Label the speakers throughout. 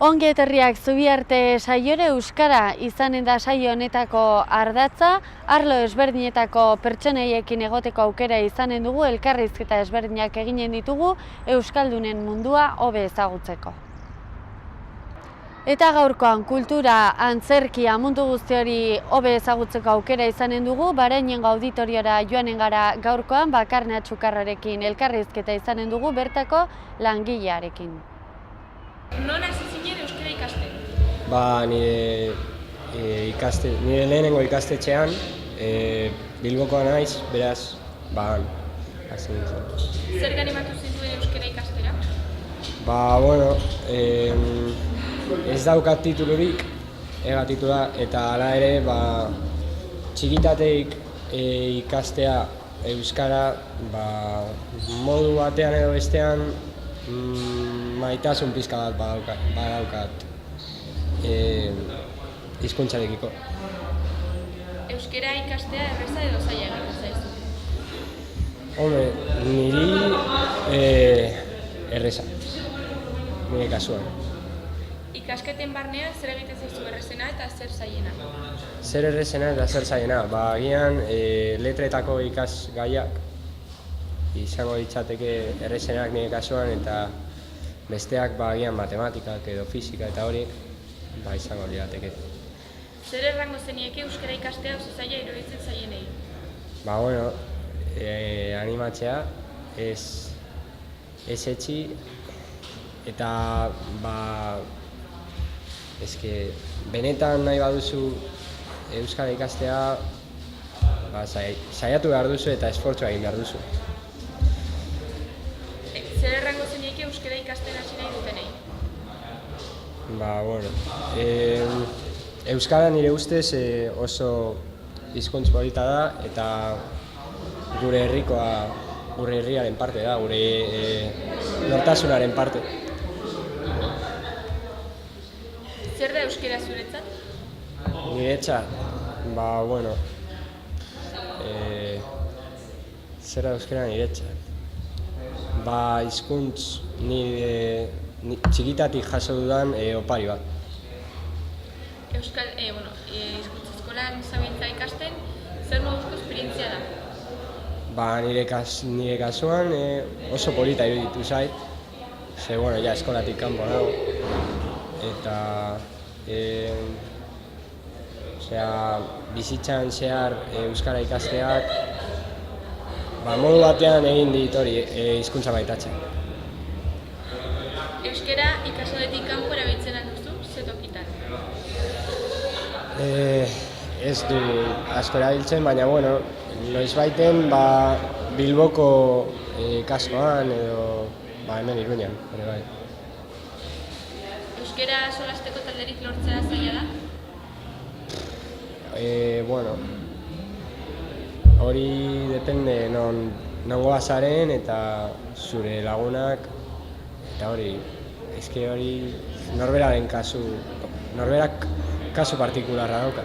Speaker 1: Ongi etorriak Zubiarte saiora. Euskara izanen da saio honetako ardatza. Arlo ezberdinetako pertsonaiekin egoteko aukera izanen dugu, elkarrizketa ezberdinak eginen ditugu euskaldunen mundua hobe ezagutzeko. Eta gaurkoan kultura, antzerkia, mundu guzti hori hobe ezagutzeko aukera izanen dugu. Barainengo auditoriora joanen gara gaurkoan, Bakarne Atxukarrarekin elkarrizketa izanen dugu, bertako langilearekin.
Speaker 2: Non hasi zinen euskara ikasten?
Speaker 3: Nire lehenengo ikastetxean, Bilbokoa naiz, beraz, hasi nintzen.
Speaker 2: Zer animatu zituen euskara ikastera?
Speaker 3: Ez daukat titulurik, titula, eta hala ere, txikitateik ikastea euskara, modu batean edo bestean, maitasun pixka bat badaukat hizkuntzarekiko.
Speaker 2: Euskara ikastea erreza edo zaila egiten zaizu?
Speaker 3: Hombre, niri erreza, nire kasuan.
Speaker 2: Ikasketen barnean zer egiten zaizu errezena eta zer zailena?
Speaker 3: Zer errezena eta zer zailena? Agian letretako ikasgaiak izango ditzateke errezenak nire kasuan, eta besteak agian matematikak edo fisika eta horiek izango lirateke.
Speaker 2: Zer errango zenieke euskara ikastea oso zaila iruditzen zaienei?
Speaker 3: Animatzea, ez etxi, eta benetan nahi baduzu euskara ikastea, saiatu behar duzu eta esfortzua egin behar duzu.
Speaker 2: Zer errango zenieke euskara ikasten hasi nahi dutenei?
Speaker 3: Euskara nire ustez oso hizkuntz polita da, eta gure herriaren parte da, gure nortasunaren parte.
Speaker 2: Zer da euskara zuretzat?
Speaker 3: Niretzat, zer da euskara niretzat? Hizkuntz txikitatik jaso dudan opari bat.
Speaker 2: Hizkuntza eskolan zabiltza ikasten, zer moduzko esperientzia da?
Speaker 3: Nire kasuan oso polita iruditu zait, eskolatik kanpo nago, eta bizitzan zehar euskara ikasteak modu batean egin dit hori hizkuntza maitatzen.
Speaker 2: Euskara ikasoletik kanpo erabiltzen duzu, ze tokitan?
Speaker 3: Ez du asko erabiltzen, baina noizbaiten Bilboko kaskoan edo hemen Iruñan.
Speaker 2: Euskara solasteko talderik lortzea zaila da?
Speaker 3: Hori depende nongo bazaren eta zure lagunak, eta hori norberak kasu partikularra dauka.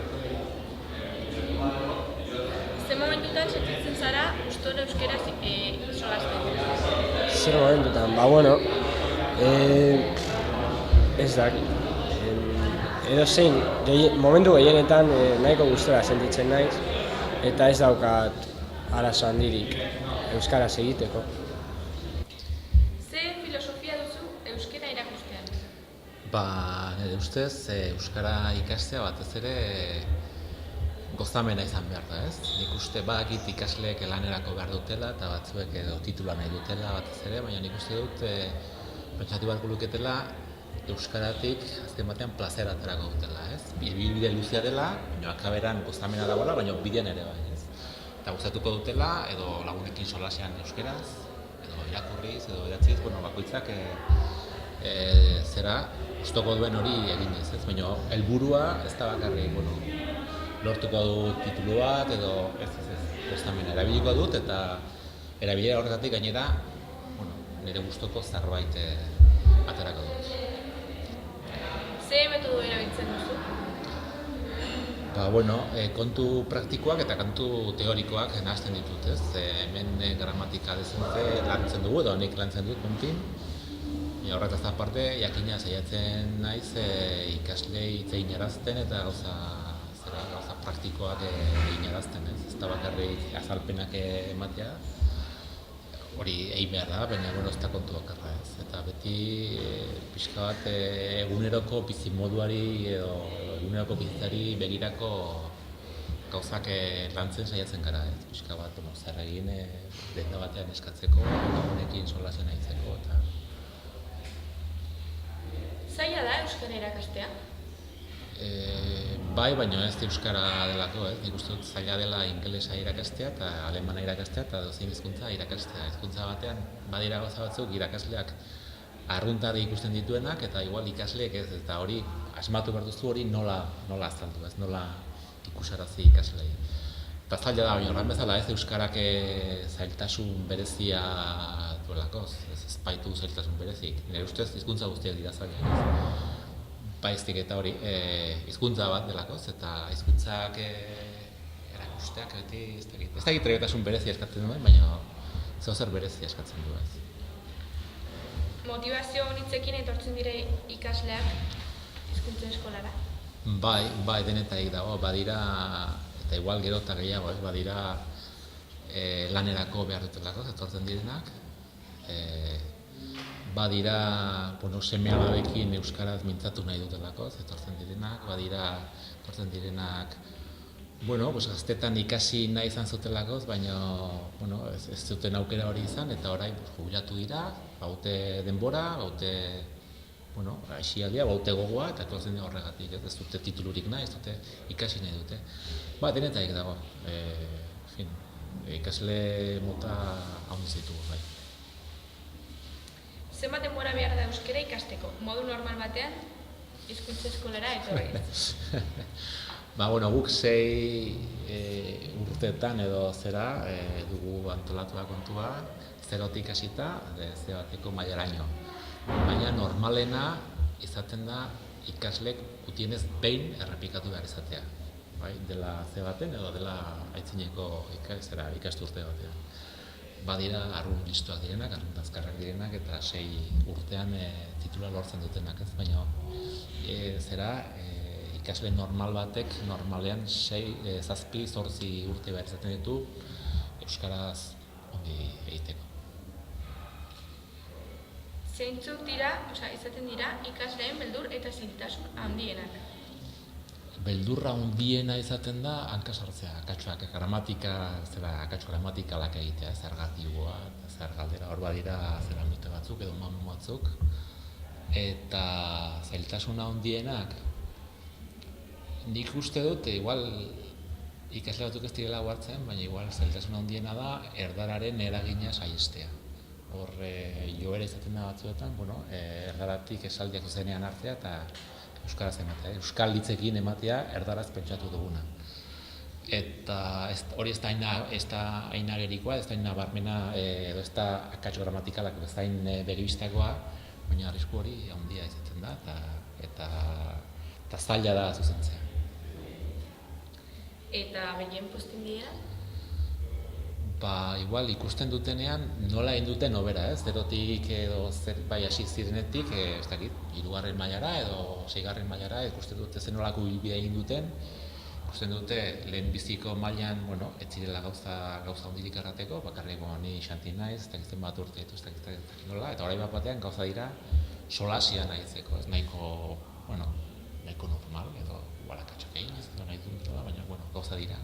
Speaker 2: Zer momentutan sentitzen zara gustora euskara solasten?
Speaker 3: Zer momentutan? Ez dakit. Edozein, momentu gehienetan nahiko gustora sentitzen naiz, eta ez daukat arazo handirik euskaraz egiteko.
Speaker 2: Ze filosofia duzu euskara erakustean?
Speaker 4: Nire ustez, euskara ikastea batez ere gozamena izan behar da, ez? Nik uste badakit ikasleek lanerako behar dutela, eta batzuek edo titula nahi dutela batez ere, baina nik uste dut pentsatu beharko luketela euskaratik azken batean plazera aterako dutela, ez? Bide luzea dela, baina akaberan gozamena dagoela, baina bidean ere bai, ez? Eta gustatuko dutela, edo lagunekin solasean euskeraz, edo irakurriz, edo idatziz, bakoitzak gustoko duen hori eginez, ez? Baina helburua ez da bakarrik, lortuko dut titulu bat, edo ez, gozamena erabiliko dut, eta erabilera horretatik gainera, nire gustoko zerbait aterako dut.
Speaker 2: Ze metodo erabiltzen duzu?
Speaker 4: Kontu praktikoak eta kontu teorikoak nahazten ditut, ez? Hemen gramatika dezente lantzen dugu, edo nik lantzen dut kontin. Horretaz aparte, jakina saiatzen naiz ikaslei hitz eginarazten eta gauza praktikoak eginarazten, ez da bakarrik azalpenak ematea, hori egin behar da, baina ez da kontu bakarra ez. Eta beti pixka bat eguneroko bizimoduari edo eguneroko bizitzari begirako gauzak lantzen saiatzen gara ez. Pixka bat, zer egin denda batean eskatzeko, lagunekin solasen aitzeko eta...
Speaker 2: Zaila da euskara irakastea?
Speaker 4: Bai, baina ez euskara delako, ez? Nik uste dut zaila dela ingelesa irakastea eta alemana irakastea eta dozein hizkuntza irakastea. Hizkuntza batean badira gauza batzuk irakasleak arruntari ikusten dituenak eta igual ikasleek ez, eta hori asmatu behar duzu hori nola azaldu, ez? Nola ikusarazi ikaslei. Eta zaila da, baina horren bezala ez euskarak zailtasun berezia duelako, ez baitu zailtasun berezik. Nire ustez hizkuntza guztiak dira zailak. Baiztik eta hori, hizkuntza bat delakoz, eta hizkuntzak erakusteak beti ez dakit trebetasun berezia eskatzen duen, baina zer berezia eskatzen du ez.
Speaker 2: Motivazio honitzekin etortzen dire ikasleak hizkuntzen eskolara?
Speaker 4: Bai, denetarik dago, badira, eta igual gero eta gehiago, badira lanerako behar dutelako, etortzen direnak. Badira, seme-alabekin euskaraz mintzatu nahi dutelako, etortzen direnak, badira, etortzen direnak, gaztetan ikasi nahi izan zutelako, baina ez zuten aukera hori izan, eta orain jubilatu dira, baute denbora, baute aixialdia, baute gogoa, eta etortzen dira horregatik, ez dute titulurik nahi, ez dute ikasi nahi dute. Denetarik dago, ikasle mota haundi zitugu, bai.
Speaker 2: Zenbat denbora behar da euskara ikasteko? Modu normal batean, hizkuntza eskolara etorriz?
Speaker 4: Guk 6 urteetan edo zera dugu antolatua kontua, 0tik hasita, ze bateko mailaraino. Baina normalena izaten da ikaslek gutienez behin errepikatu behar izatea. Dela ze baten edo dela aitzineko ikasturte batean. Badira arrun listuak direnak, arrun azkarrak direnak eta 6 urtean titula lortzen dutenak ez, baina ikasle normal batek normalean 7-8 urte behar izaten ditu euskaraz ongi egiteko.
Speaker 2: Zeintzuk dira, izaten dira ikasleen beldur eta zailtasun handienak?
Speaker 4: Beldurra handiena izaten da hanka sartzea, akatsuak, akatsu gramatikalak egitea, zergatiboa, zer galdera, hor badira zeramite batzuk edo mamu batzuk. Eta zailtasuna handienak, nik uste dut, igual ikasle batzuk ez direla hartzen, baina igual zailtasuna handiena da erdararen eragina saihestea. Hor joera izaten da batzuetan, erdaratik esaldiak zuzenean hartzea eta euskaraz ematea, euskal hitzekin ematea erdaraz pentsatu duguna. Eta hori ez da hain agerikoa, ez da hain nabarmena, edo ez da akatsu gramatikalak, ez da hain begibistakoa, baina arrisku hori handia izaten da eta zaila da zuzentzea.
Speaker 2: Eta gehien pozten dira?
Speaker 4: Igual ikusten dutenean nola egin duten hobera, ez? Zerotik edo bai hasi zirenetik, ez dakit, 3. mailara edo 6. mailara ikusten dute zen nolako ibilbidea egin duten. Ikusten dute lehenbiziko mailan, ez zirela gauza handirik errateko, bakarrik ni xanti naiz, ez dakit zenbat urte ditu, ez dakit nola, eta orain bat batean gauza dira solasian nahitzeko, ez nahiko normal, edo akatsak egin ez, edo nahi dutela, baina gauza dira.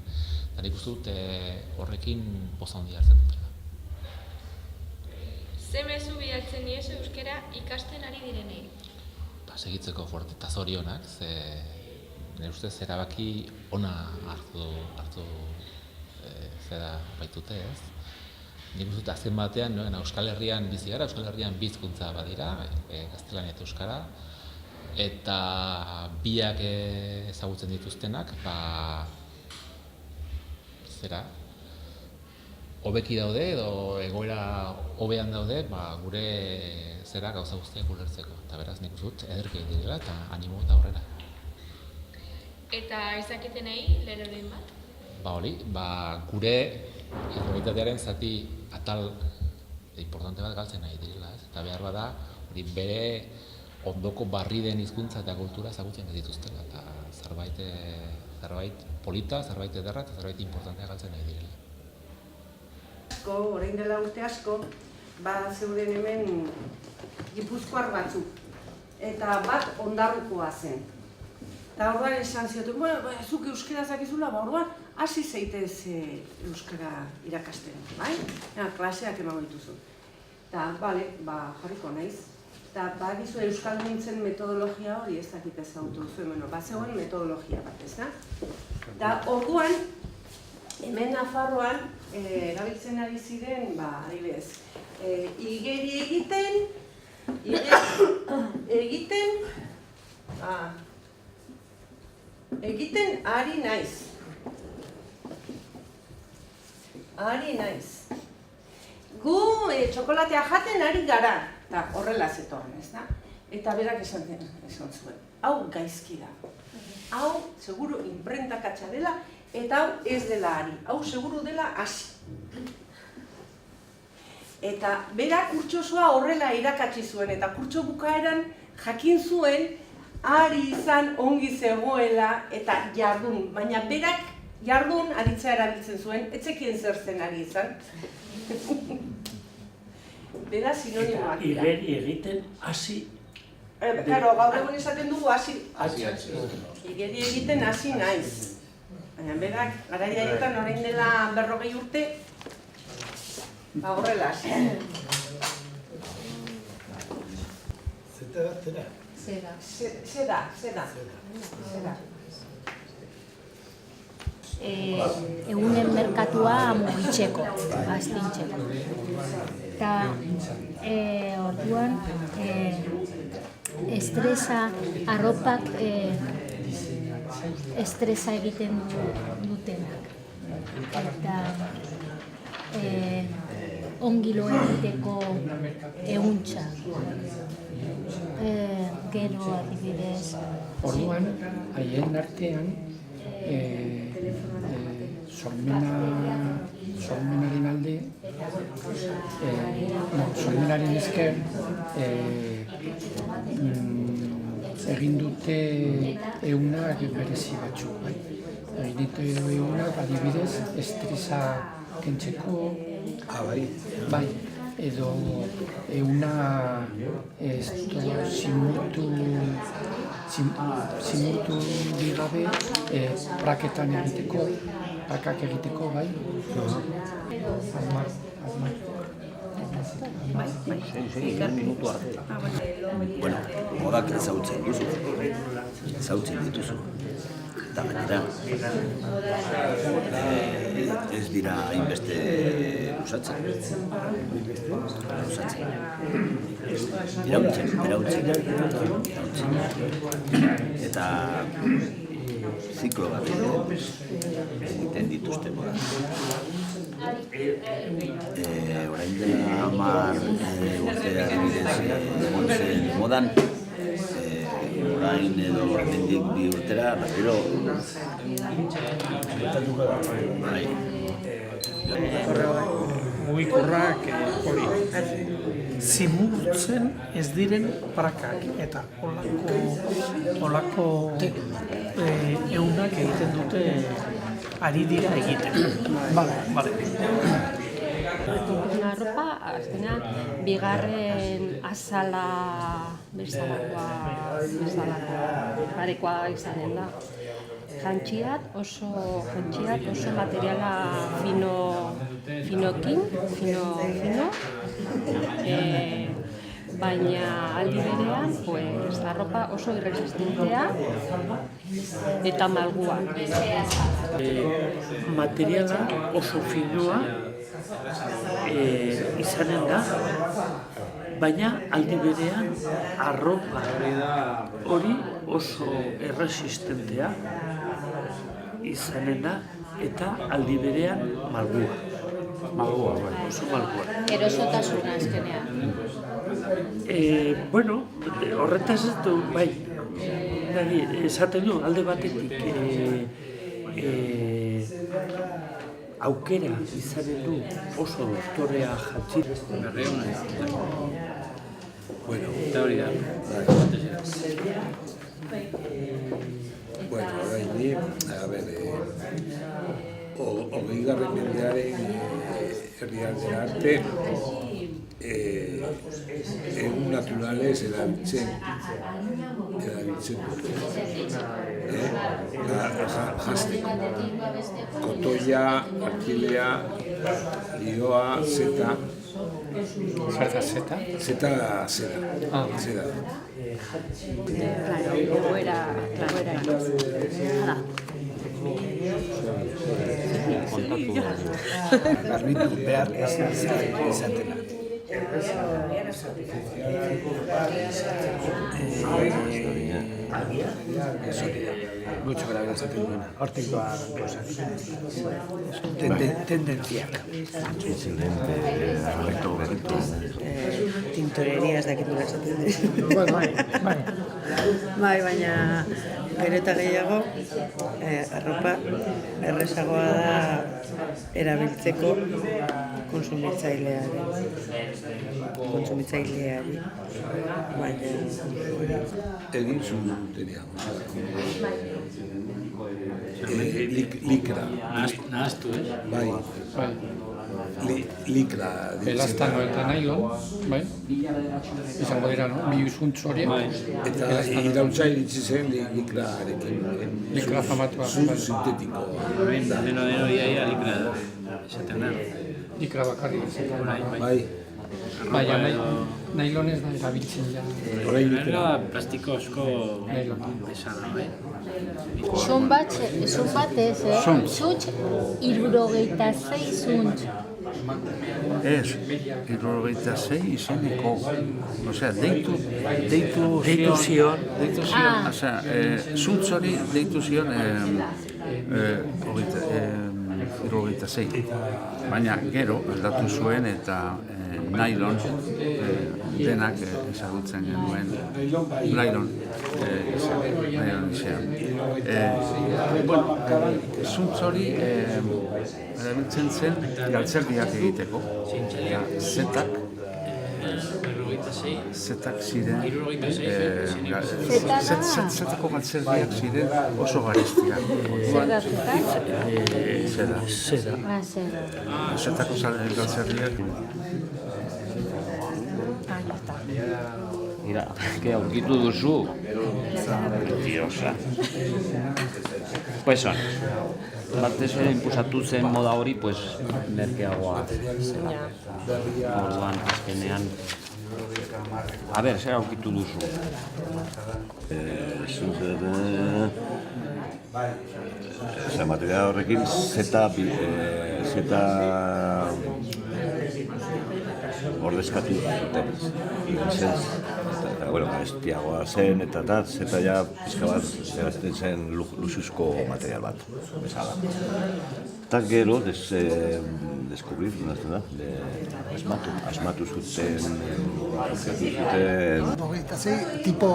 Speaker 4: Eta nik uste dut horrekin poza handia hartzen dutela.
Speaker 2: Ze mezu bidaltzen diezu euskara ikasten ari direnei?
Speaker 4: Segitzeko forte eta zorionak, nire ustez erabaki ona hartu baitute ez. Nik uste dut azken batean, Euskal Herrian bizi gara, Euskal Herrian bi hizkuntza badira, gaztelania eta euskara, eta biak ezagutzen dituztenak, hobeki daude edo egoera hobean daude, gure gauza guztiak ulertzeko. Eta beraz nik uste dut ederki direla eta animo eta aurrera.
Speaker 2: Eta ezaketenei leroren bat?
Speaker 4: Gure errealitatearen zati atal importante bat galtzen nahi direla, eta behar bada bere ondoko barri den hizkuntza eta kultura ezagutzen ez dituztela, eta zerbait polita, zerbait ederra eta zerbait importantea galtzen nahi direla.
Speaker 5: Orain dela urte asko, zeuden hemen gipuzkoar batzuk, eta bat Ondarrukoa zen. Eta orduan esan zioten, zuk euskara zakizula, orduan hasi zeitez euskara irakasten, bai? Klaseak emango dituzu. Eta, jarriko naiz. Eta, bagizu euskalduntzen metodologia hori ez dakit ezagutu zuen, zegoen metodologia bat, ez da? Eta orduan, hemen Nafarroan, erabiltzen ari ziren, adibidez, igeri egiten ari naiz. Gu txokolatea jaten ari gara, eta horrela zetorren, ez da? Eta berak esan zuen, hau gaizki da. Hau, seguru, inprentakatxa dela, eta hau ez dela ari, hau seguru dela hasi. Eta berak kurtso osoa horrela irakatsi zuen, eta kurtso bukaeran jakin zuen ari izan ongi zegoela eta jardun, baina berak jardun aditzea erabiltzen zuen, etzekien zer zen ari izan. Bera sinonimoak dira.
Speaker 6: Igeri egiten hasi.
Speaker 5: Claro, gaur egun esaten dugu hasi. Igeri egiten hasi naiz. Baina berak, garaia haietan orain dela 40 urte, horrela hasi. Zeda.
Speaker 7: Egunen merkatua mugitzeko, astintzeko. Eta orduan estresa, arropak estresa egiten dutenak. Eta ongi lo egiteko eguntza. Gero adibidez.
Speaker 6: Orduan, haien artean, sormenaren alde, sormenaren esker egin dute egunak berezi batzuk, bai. Egin dute egunak adibidez estresa kentzeko, bai, edo eguna simultu digabe praketan egiteko, prakak egiteko, bai.
Speaker 8: Bueno, modak ezagutzen dituzu. Eta gainera, ez dira hainbeste usatzen. Iraultzen. Eta ziklo bat egiten dituzte modak. Orain dela 10 urte adibidez egon zen modan, orain edo hemendik 2 urtera, berriro
Speaker 6: mugikorrak hori zimurtzen ez diren prakak eta olako eunak egiten dute ari dira egiten. Bale.
Speaker 7: Arropa, azkenean, bigarren azala bezalakoa parekoa izanen da. Jantxiat oso materiala fino, baina aldi berean, arropa oso irresistentea eta malgua.
Speaker 6: Materiala oso finoa izanen da, baina aldi berean arropa hori oso erresistentea izanen da eta aldi berean malgua. Oso malgua.
Speaker 1: Erosotasuna azkenean.
Speaker 6: Bueno, horretaz ez du, bai, esaten du, alde batetik aukera izanen du oso doktorea jantzi.
Speaker 9: Bueno,
Speaker 6: Eta hori da.
Speaker 9: bueno, orain ni, a ber, hogeigarren mendearen herrialdera arte, egun naturalez erabiltzen dute. Jazteko. Kotoia, arkilea, lioa, zeta.
Speaker 6: Zerta zeta?
Speaker 9: Zeta, zera.
Speaker 7: Claro, egoera. Hala.
Speaker 9: Garbitu behar izatela. Gutxo gara esaten duena, hortik doa gauzak. Tendentziak.
Speaker 5: Tintoreria ez dakit nola esaten dut. Bai, baina gero eta gehiago arropa errezagoa da erabiltzeko kontsumitzaileari. Baina
Speaker 9: Egin zutenean. Likra.
Speaker 6: Nahaztu,
Speaker 9: Bai. Likra.
Speaker 6: Elastano eta nailon, bai? Izango dira, no? Bi usuntz horiek.
Speaker 9: Eta irautza iritsi zen likrarekin.
Speaker 6: Likra famatua.
Speaker 9: Sintetiko.
Speaker 10: Deno iaia likra esaten da.
Speaker 6: Likra bakarrik izaten.
Speaker 9: Bai.
Speaker 6: Baina nailonez da erabiltzen ja.
Speaker 10: Nailona plastikozko esana, bai?
Speaker 11: Son bat ez, Zuntz, 76 zuntz.
Speaker 8: Ez, 76 izeneko. Osea, deitu zion. Osea, zuntz hori deitu zion 76. Baina gero aldatu zuen eta nailon denak ezagutzen genuen nailon izan. Zuntz hori erabiltzen zen galtzerdiak egiteko. Zetak ziren, zetako galtzerdiak ziren oso garestiak. Zera. Zetako galtzerdiak.
Speaker 10: Mira, aurkitu duzu. Diosa. Pues son. Batez ere inpusatu zen moda hori, pues, merkeagoa zela. Orduan, azkenean. A ber, zer aurkitu duzu?
Speaker 8: Material horrekin zeta ordezkatu zuten. Eta, garestiagoa zen eta zeta ja pizka bat erazten zen luxuzko material bat. Bezala. Eta gero, deskubrir, asmatu zuten,
Speaker 12: tipo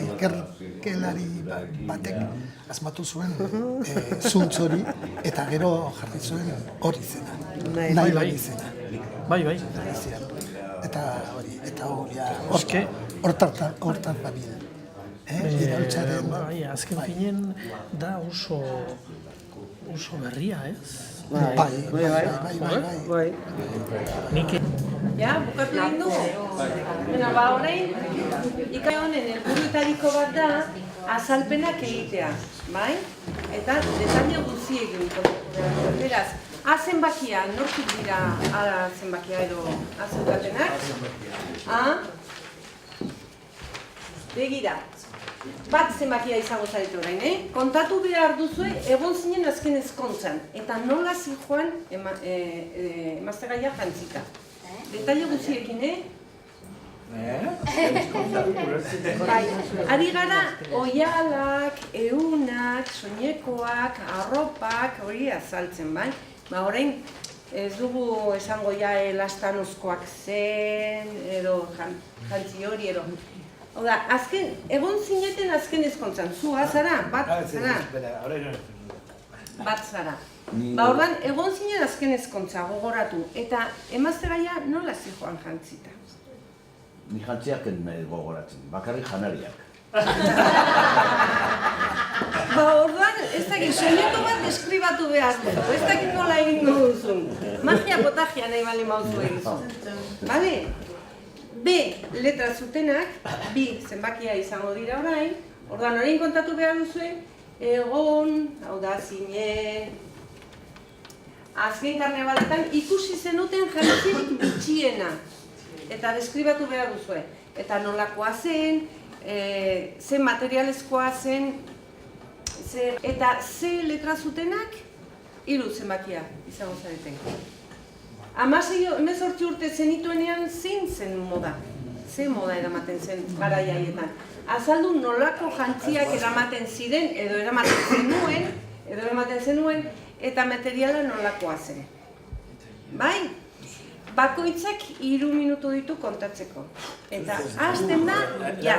Speaker 12: ikerkelari batek asmatu zuen zuntz hori eta gero jarri zuen hori zena, nailon izena.
Speaker 6: Bai.
Speaker 12: Eta hori, hortan babil.
Speaker 6: Bai, azken finen da oso berria, ez?
Speaker 12: Bai.
Speaker 6: Nik...
Speaker 5: Ja, bukatu egin dugu? Ba, orain, ikai honen helburuetariko bat da azalpenak egitea, bai? Eta detaile guztiekin. Beraz, zenbakia, nortzuk dira zenbakia edo zeukatenak? Begira, bat zenbakia izango zarete orain, kontatu behar duzue egon zinen azken ezkontzan, eta nola zijoan emaztegaia jantzita. Detaile guztiekin, Bai, ari gara oihalak, ehunak, soinekoak, arropak, hori azaltzen, bai? Ba, orain, ez dugu esango ja elastanozkoak zen, edo jantzi hori, edo. Hau da, egon zineten azken ezkontzan, zu, zara? Bat zara? Bat zara. Ba, ordan, egon zinen azken ezkontza, gogoratu. Eta emaztegaia nola zijoan jantzita?
Speaker 13: Ni jantziak gogoratzen, bakarrik janariak.
Speaker 5: Orduan, ez dakit, soinetu bat deskribatu behar duzu, ez dakit nola egingo duzun. Magia potagia nahi bali mauzu egizun. Bale? B letra zutenak, bi zenbakia izango dira orain, orduan orain kontatu behar duzuen, egon, hau da, zinen, azken karnebaletan ikusi zenuten jantzirik bitxiena. Eta deskribatu behar duzuen. Eta nolakoa zen, zen materialezkoa zen, eta ze letra zutenak, 3 zenbakia izango zareten. 18 urte zenituenean zein zen moda? Ze moda eramaten zen garai haietan? Azaldu nolako jantziak eramaten ziren, edo eramaten zenuen, eta materiala nolakoa zen. Bai? Bakoitzak 3 minutu ditu kontatzeko. Eta hasten da, ja.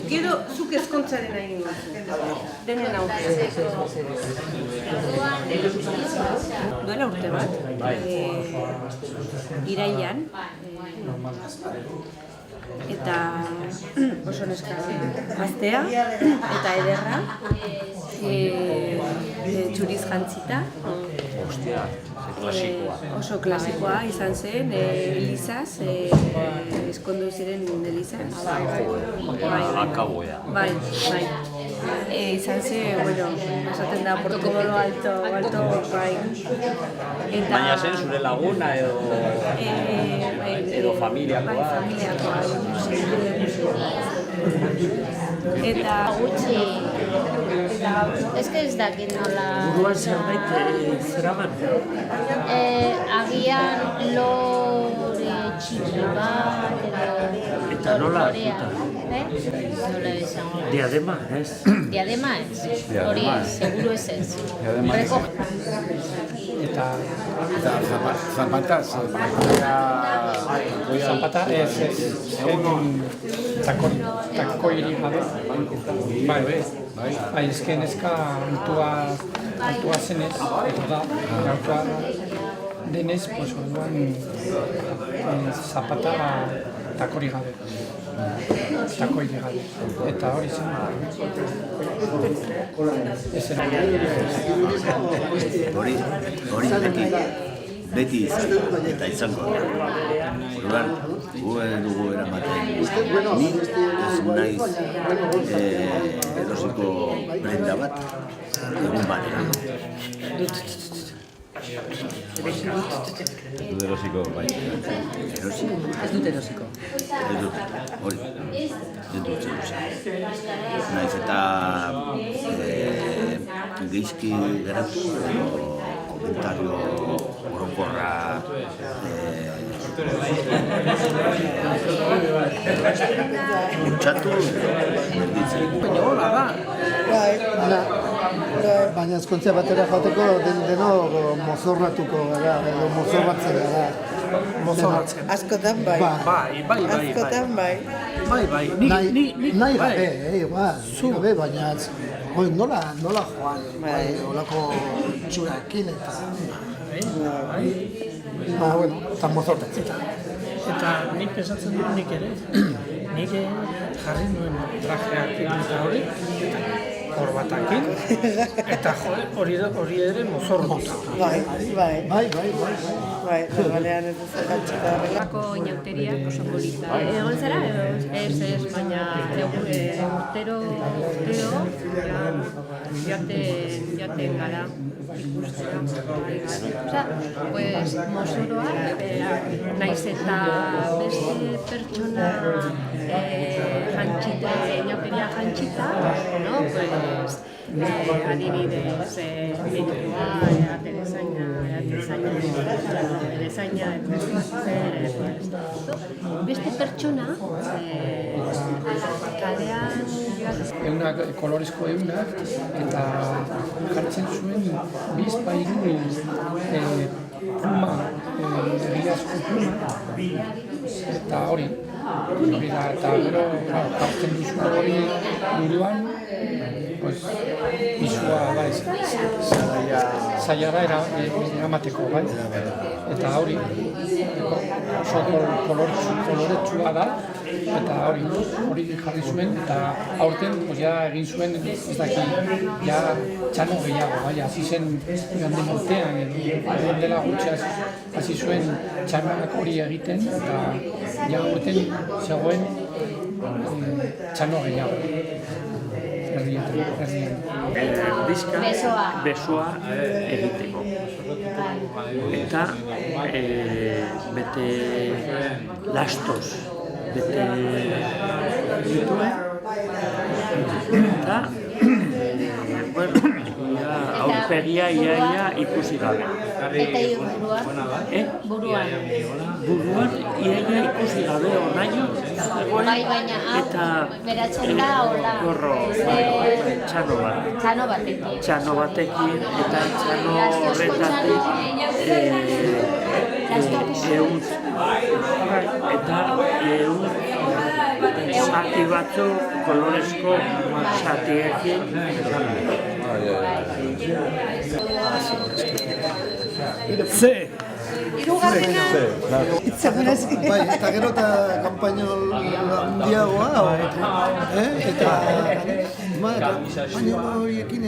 Speaker 5: Gero, zuk ezkontzaren egin duzu. Denen aurrean.
Speaker 7: Duela urte bat, irailean, eta oso neska gaztea eta ederra, txuriz jantzita.
Speaker 10: Ostia, klasikoa.
Speaker 7: Oso klasikoa izan zen, Elizaz, eskondu ziren Elizaz.
Speaker 10: Akaboia.
Speaker 7: Bai. Izan zen, bueno, esaten da protokolo alto, bai.
Speaker 10: Baina zen zure laguna edo familiakoa?
Speaker 7: Bai, familiakoa. Eta gutxi, ez dakit nola...
Speaker 6: Buruan zerbait zeraman?
Speaker 11: Agian lore txiki bat,
Speaker 6: Eta nola hartuta?
Speaker 11: Nola esan?
Speaker 6: Diadema, ez?
Speaker 11: Diadema ez, hori seguro ez.
Speaker 9: Eta zapata, ez, takoiri gabe. Bai, ezken ezka altua zenez, eta da, altua denez, pues orduan zapata takori gabe. Takoiri gabe. Eta hori zen.
Speaker 13: Hori beti izan, eta izango. Orduan, gu dugu eramaten. Ni ez naiz erosiko prenda bat, egun batera. Dut erosiko, bai. Erosi?
Speaker 7: Ez dut erosiko.
Speaker 13: Ez dut, hori. Ez dut zeruzen. Naiz eta geizki geratu, komentario orokorra utxatu berditzen.
Speaker 5: Baina hola da.
Speaker 12: Baina ezkontzia batera joateko deno mozorratuko gara, edo mozorratzen gara.
Speaker 6: Mozorratzen.
Speaker 5: Askotan bai. Askotan bai.
Speaker 12: Nahi gabe, igual. Gabe, baina nola joan, olako txurakin eta... Bueno, eta mozorratzen.
Speaker 6: Eta nik pesatzen dut nik ere, nik jarri nuen trajeak eta hori, korbatakin, eta hori ere mozorrota.
Speaker 5: Bai, normalean ez dut zergatxeta horrela.
Speaker 7: Bako inauteriak oso polita. Egon zara? Ez, baina urtero jaten gara ikustera. Pues mozoroak, naiz eta beste pertsona jantzita, inauteria jantzita, no? Pues adibidez, medikua, aterezaina, beste pertsona kalean
Speaker 9: Eunak kolorezko eunak eta jartzen zuen bizpairu pluma, egiazko pluma eta hori da, eta gero jartzen duzu hori buruan, pues, izua, bai, zailara eramateko, bai. Eta hori, oso koloretsua da, eta hori jarri zuen, eta aurten ja egin zuen, ez daki, ja txano gehiago, bai, hasi zen ganden urtean, edo dela gutxe hasi zuen txanoak hori egiten, eta ja aurten zegoen txano gehiago.
Speaker 10: Bizka besoa egiteko. Eta bete lastoz, bete dituen, eta aurpegia iaia ikusi gabe.
Speaker 11: Eta buruan?
Speaker 10: Buruan iaia ikusi gabe onaino,
Speaker 11: Bai, baina beratzen da, hola.
Speaker 10: Txano batekin. Txano batekin, eta txano horretatik eta zati batzu kolorezko zatiekin.
Speaker 12: Bai, eta gero eta kanpainol handiagoa, eta kanpainol horiekin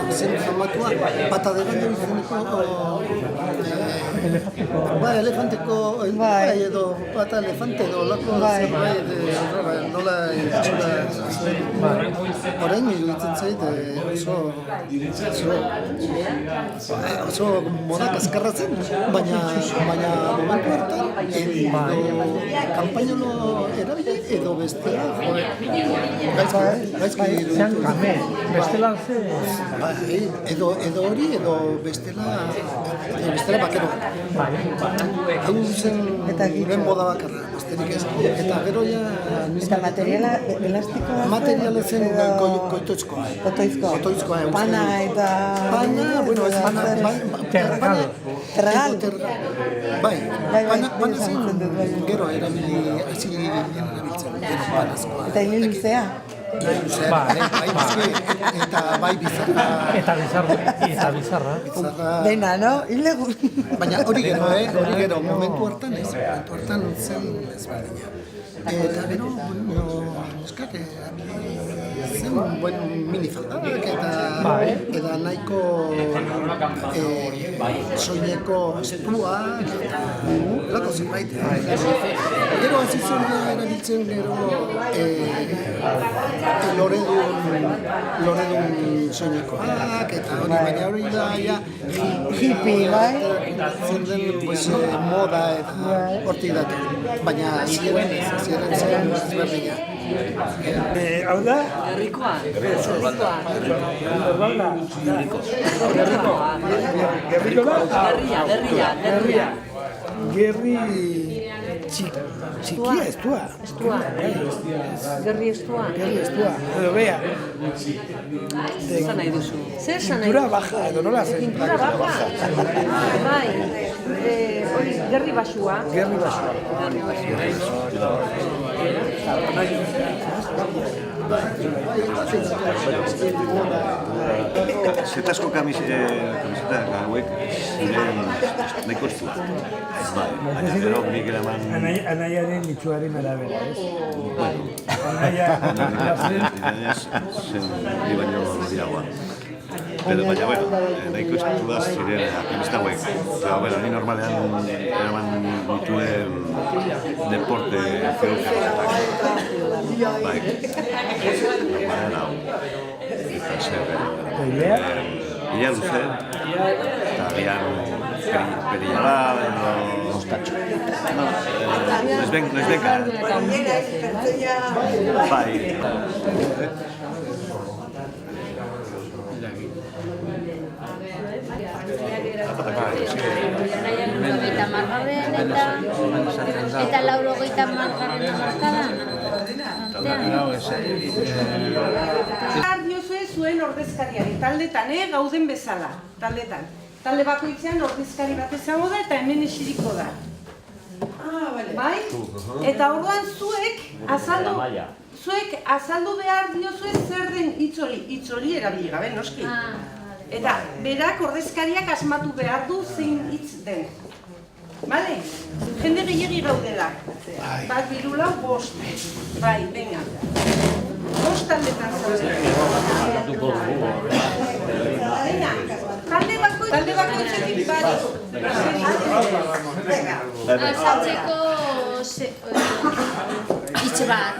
Speaker 12: zen jamatua, bata derango izeneko elefanteko, edo bata elefante edo lako zerbait, nola itxura orain iruditzen zait, oso modak azkarratzen, baina momentu hartan kanpainolo erabili edo bestela gaizki
Speaker 6: bestela
Speaker 12: edo hori edo bestela bakero hau zen guren moda bakarra besterik ez eta gero ja
Speaker 5: eta materiala elastikoa
Speaker 12: materiala zen kotoizkoa
Speaker 5: pana eta
Speaker 12: bueno ez pana
Speaker 5: tergal
Speaker 12: bai pana zen gero erabili hasi erabiltzen
Speaker 5: eta hile luzea
Speaker 12: eta bai bizarra.
Speaker 6: Eta bizarra.
Speaker 5: Dena, no?
Speaker 12: Baina hori gero, momentu hartan ez. Momentu hartan zen ezberdina. Eta gero, eskak, zen buen minifaldak eta nahiko soineko estuak eta lako zenbait. Gero hasi zen erabiltzen gero loredun soinekoak eta hori, baina hori da
Speaker 5: hippie, bai?
Speaker 12: Zinden moda eta hortik datu. Baina ziren zen ezberdina.
Speaker 5: Hau da? Gerrikoa. Gerria.
Speaker 12: Gerri txikia estua.
Speaker 5: Gerri estua.
Speaker 12: Edo bea.
Speaker 5: Zer nahi duzu?
Speaker 12: Cintura baja, edo nola zen?
Speaker 5: Cintura baja. Bai. Hori, gerri basua.
Speaker 13: Zetazko kamiseta hauek ziren nahiko estua. Baina gero nik eraman...
Speaker 12: Anaiaren itxuaren arabera, ez?
Speaker 13: Anaiaz zen hori baino diagoa. Pero baina, nahiko estua ziren kamiseta hauek. Pero, ni normalean eraman dituen deporte zegoetan. Bai. Baina, eta zer, ia luze, eta agian perillala, mostatxo. Noiz benka. Bai.
Speaker 11: Eta margarren eta laurogeita margarren markadan.
Speaker 5: Diozue zuen ordezkariari, taldetan, gauden bezala, taldetan. Talde bakoitzean ordezkari bat izango da eta hemen esiriko da. Bai? Eta orduan zuek azaldu behar diozue zer den hitz hitz hori erabili gabe, noski. Eta berak ordezkariak asmatu behar du zein hitz den. Bale? Jende gehiagi gaudela. Bat, biru, lau, bost. Bai, venga. Bost taldetan zaudela. Talde bakoitzetik bat.
Speaker 11: Azaltzeko hitz bat.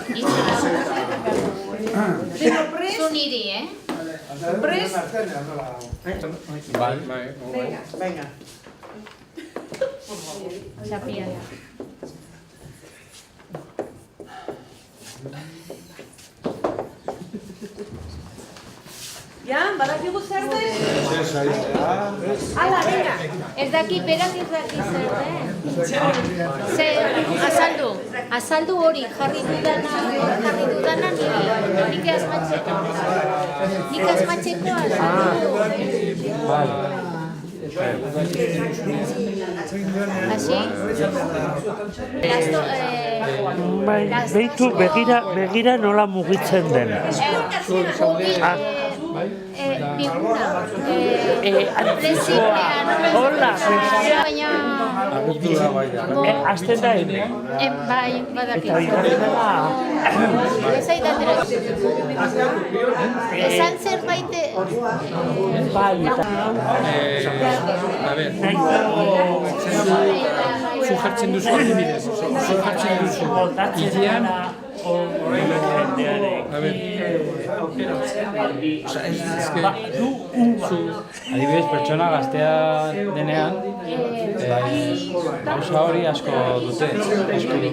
Speaker 11: Zu niri,
Speaker 5: Prest?
Speaker 9: Bai.
Speaker 5: Venga.
Speaker 11: Zapia.
Speaker 5: Ja, badakigu zer den? Hala, venga.
Speaker 11: Ez daki, berak ez daki zer den. Azaldu hori, jarri dudana nik asmatzeko azaldu. Asi?
Speaker 6: Beitu, begira nola mugitzen den.
Speaker 11: Biguna.
Speaker 6: Hola.
Speaker 11: Azten
Speaker 6: da ene.
Speaker 11: Bai, badakit.
Speaker 6: Eta bigarrena.
Speaker 11: Ez aidatera. Esan zerbait...
Speaker 6: Bai,
Speaker 9: A ver, zu jartzen duzu adibidez, zu jartzen duzu idean, a ver,
Speaker 14: adibidez pertsona gaztea denean, gauza hori asko dute, asko du,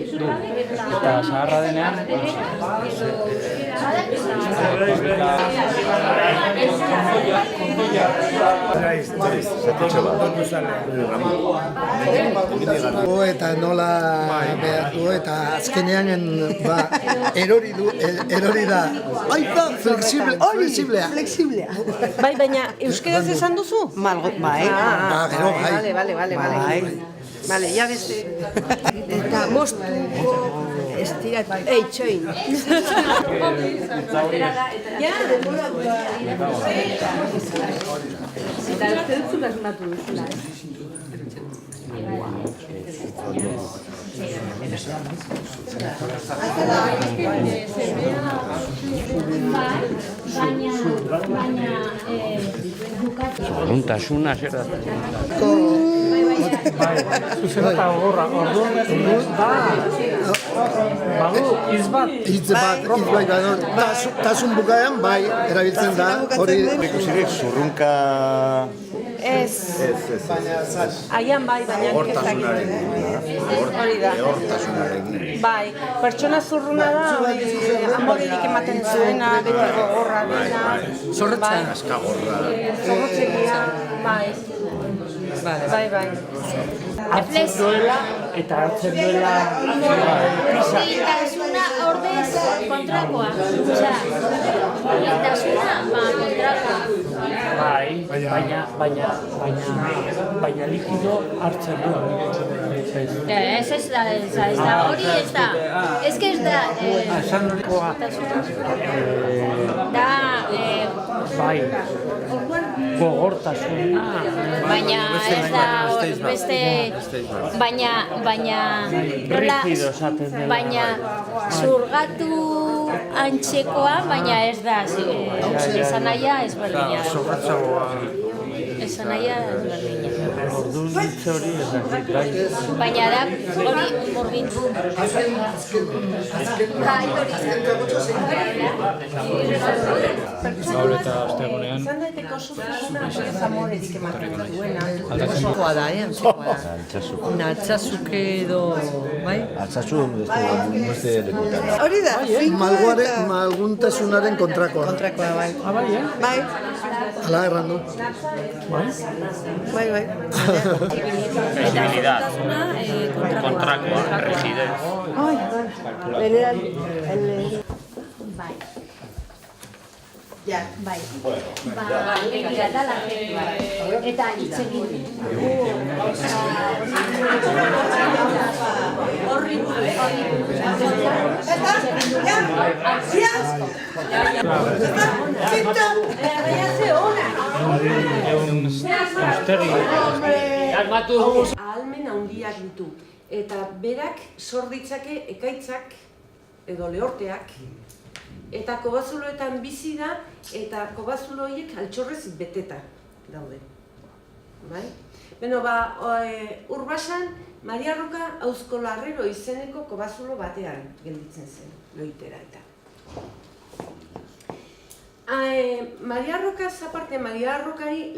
Speaker 14: eta zaharra denean,
Speaker 12: eta nola behar du, eta azkenean erori da. Aipa, flexiblea.
Speaker 5: Bai, baina euskeraz esan duzu? Bai.
Speaker 12: Gero, bai.
Speaker 5: Vale, ya beste. Eta moztuko estirat, txoin. Ja, eta uste dut asmatu duzula.
Speaker 10: Zoruntasuna, zer da?
Speaker 6: Zuzen eta gorra, orduan, badu, hitz bat,
Speaker 12: tasun bukaean, bai, erabiltzen da, hori...
Speaker 13: Ikusirik, zurrunka...
Speaker 5: Ez. Aian bai, baina nik ez dakit. Hori da. Bai, pertsona zurruna da, amoririk ematen zuena, beti gogorra dena.
Speaker 13: Zorretzen aska gorra.
Speaker 5: Zorrotzegia, bai. Bai.
Speaker 6: Hartzen duela eta hartzen duela...
Speaker 11: Itasuna ordez kontrakoa. Itasuna, kontrakoa.
Speaker 6: Bai, baina likido hartzen du.
Speaker 11: Ez da, hori ez da. Ez que ez da...
Speaker 6: Esan horikoa.
Speaker 11: Da...
Speaker 6: Bai, gogortasuna.
Speaker 11: Baina ez da beste... Baina...
Speaker 6: Rigido esaten dela.
Speaker 11: Baina zurgatu antzekoa, baina ez da. Esan nahia ez berdina. Esan nahia ez berdina.
Speaker 6: Orduan hitz hori ez dakit, bai.
Speaker 11: Baina da hori morgintu.
Speaker 14: Gaur eta ostegunean
Speaker 5: Izan daiteko zuzuna, ez amorerik ematen duena.
Speaker 7: Antzakoa da, antzakoa da. Natzazuke edo, bai?
Speaker 13: Altzazu beste lekutan.
Speaker 7: Hori da,
Speaker 12: malguntasunaren kontrakoa.
Speaker 7: kontrakoa, bai.
Speaker 6: Bai,
Speaker 7: Bai,
Speaker 12: Hala erran du.
Speaker 7: bai.
Speaker 10: Flexibilidad, kontrakoa, rigidez.
Speaker 11: Bai. Ja, bai. Egia da larretua. Eta hitz egin. Horri
Speaker 6: Otegi.
Speaker 5: Ahalmen handiak ditu. Eta berak sor ditzake ekaitzak edo lehorteak. Eta kobazuloetan bizi da, eta kobazulo horiek altxorrez beteta daude. Bai? Beno, Urbasan, Maria Roka Auzko Larrero izeneko kobazulo batean gelditzen zen, loitera eta. Maria Rokaz aparte, Maria Rokari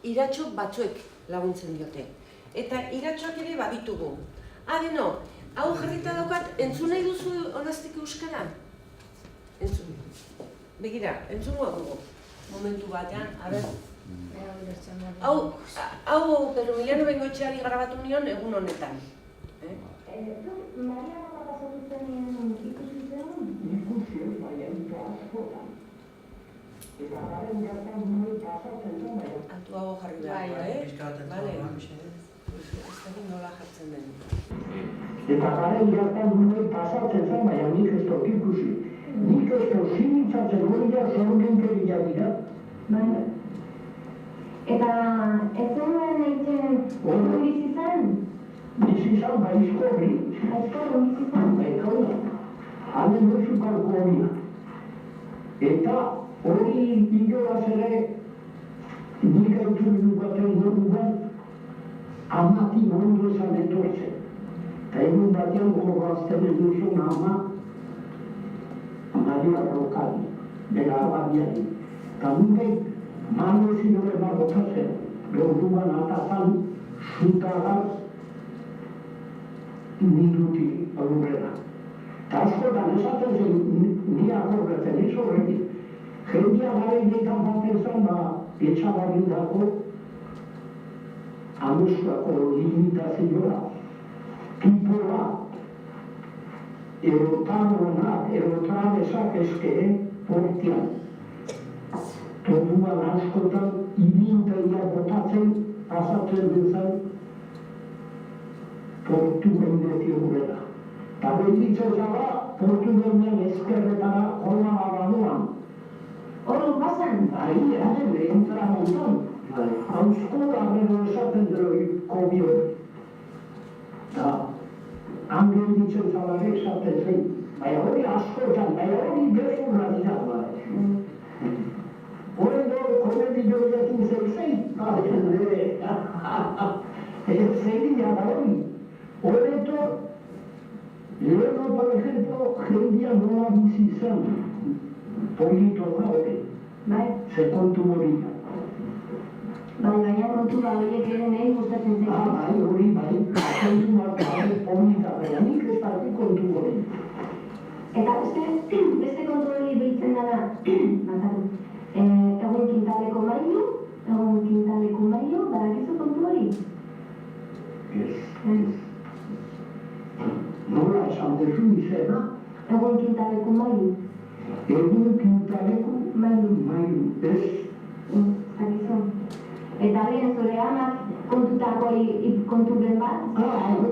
Speaker 5: iratxo batzuek laguntzen diote. Eta iratxoak ere baditugu. Beno, hau jarrita daukat, entzun nahi duzu honazteko euskara? Entzun. Begira, entzungo dugu. Momentu batean, Hau, Pedro Emiliano Bengoetxeari grabatu nion egun honetan.
Speaker 15: Maria Roka pasatu zen ikusi zen? Ikusi, baina askotan. Eta garen gertan nire pasatzen zen, baina.
Speaker 5: Altu hau jarri beharko, Bale. Ez da nola jartzen den.
Speaker 15: Eta garen gertan nire pasatzen zen, baina nik ez dut ikusi. Nik ez dut zinitzatzen goria zorgenkeria dira. Baina. Eta ez zenuen egiten bizi zen? Bizi zen, baizkorri. Baizkorri bizi zen? Baizkorri. Hane duzukako horia. Eta hori inolaz ere nik autu dukaten goruan amati ondo esan etortzen. Eta egun batean gorazten duzun ama Maria Rokari, bera ababiari. Eta nubek mano ezin hori botatzen, gorduan atazan, zutagar, minuti aurrera. Eta askotan esaten zen, ni akorretzen ez horretik. Jendia gara idekan baten zen, etxabarri dago, amuskako limitazioa, tipoa, erotamonak, erotrabesak ezke, portian. Torduan askotan, ibintegia botatzen, pasatzen duzan, portu behineti horrela. Eta behitzen zara, portu behinean ezkerretara hola baduan. Hori bazen? Entra montan. Auzko arrero esaten dero bio. Eta, hangen ditzen zara esaten zen. Baina hori askotan, baina hori gezurra dira. Horrego, komedi joiekin zeizei, zeila da hori. Horreto, leheno, por ejemplo, jendia nola bizi zen, polito da hori, ze kontu hori. Baina kontura horiek ere nahi gustatzen zen. Hori, kontu marka, polita, baina nik ez daki kontu hori. Eta beste kontu hori behitzen dara, egun kintaleko mailo, badakizu kontu hori? Ez.
Speaker 12: Nola esan dezu izena?
Speaker 15: Egun kintaleko mailu.
Speaker 12: Egun kintaleko
Speaker 15: mailu.
Speaker 12: Ez?
Speaker 15: Zakizu. Eta lehen zure amak kontutako kontu ben bat?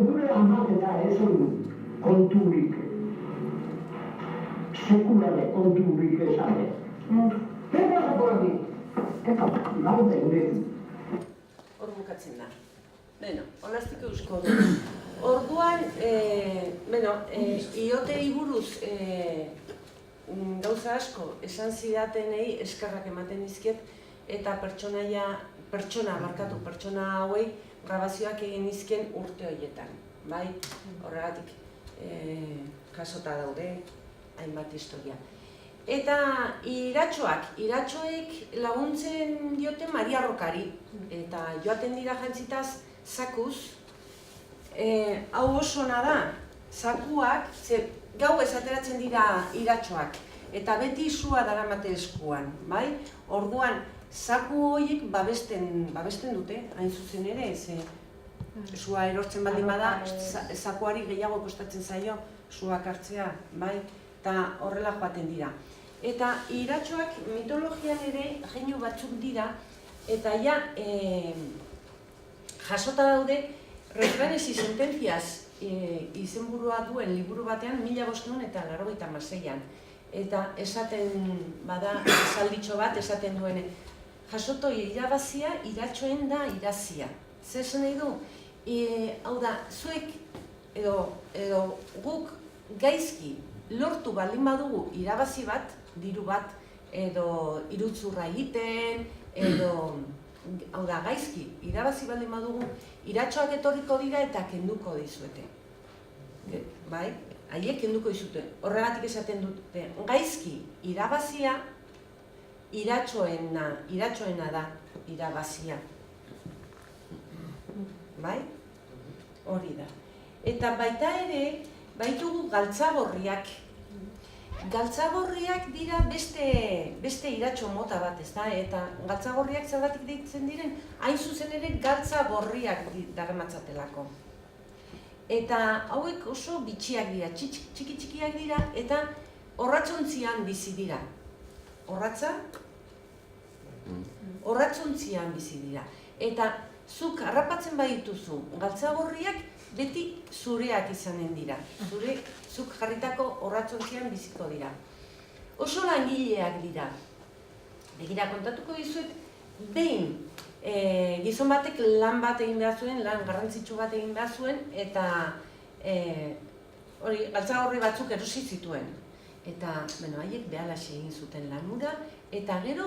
Speaker 12: Gure amak eta ez konturik. Sekulare konturik esan ez. Eta zaporari. Eta laude gure.
Speaker 5: Hor bukatzen da. Beno, honaztiko eusko du. Orduan, iotei buruz gauza asko esan zidatenei eskerrak ematen dizkiet eta pertsona hauei grabazioak egin dizkien urte horietan. Bai, horregatik jasota daude hainbat historia. Eta iratxoek laguntzen diote Maria Rokari eta joaten dira jantzitaz zakuz. Hau oso ona da, zakuak, gauez ateratzen dira iratxoak, eta beti sua daramate eskuan, bai? Orduan, zaku horiek babesten dute, hain zuzen ere, sua erortzen baldin bada, zakuari gehiago kostatzen zaio suak hartzea, bai? Eta horrela joaten dira. Eta iratxoak mitologian ere jeinu batzuk dira, eta ja jasota daude Refranes y Sentencias izenburua duen liburu batean 1586an. Eta esaten bada esalditxo bat, esaten duen jasoto irabazia, iratxoen da irazia. Zer esan nahi du? Hau da, zuek edo guk gaizki lortu baldin badugu irabazi bat, diru bat, edo irutzurra egiten, edo, hau da, gaizki irabazi baldin badugu, iratxoak etorriko dira eta kenduko dizuete. Bai? Haiek kenduko dizute. Horregatik esaten dute, gaizki irabazia, iratxoena da irabazia. Bai? Hori da. Eta baita ere, baitugu galtzagorriak. Galtzagorriak dira beste iratxo mota bat, ez da? Eta galtzagorriak zergatik deitzen diren, hain zuzen ere galtzagorriak daramatzatelako. Eta hauek oso bitxiak dira, txiki-txikiak dira, eta orratzontzian bizi dira. Orratzontzian bizi dira. Eta zuk harrapatzen badituzu galtzagorriak, beti zureak izanen dira. Zuk jarritako orratzontzian biziko dira. Oso langileak dira. Begira, kontatuko dizuet, behin gizon batek lan bat egin behar zuen, lan garrantzitsu bat egin behar zuen, eta galtzagorri batzuk erosi zituen. Eta, haiek behalaxe egin zuten lanura, eta gero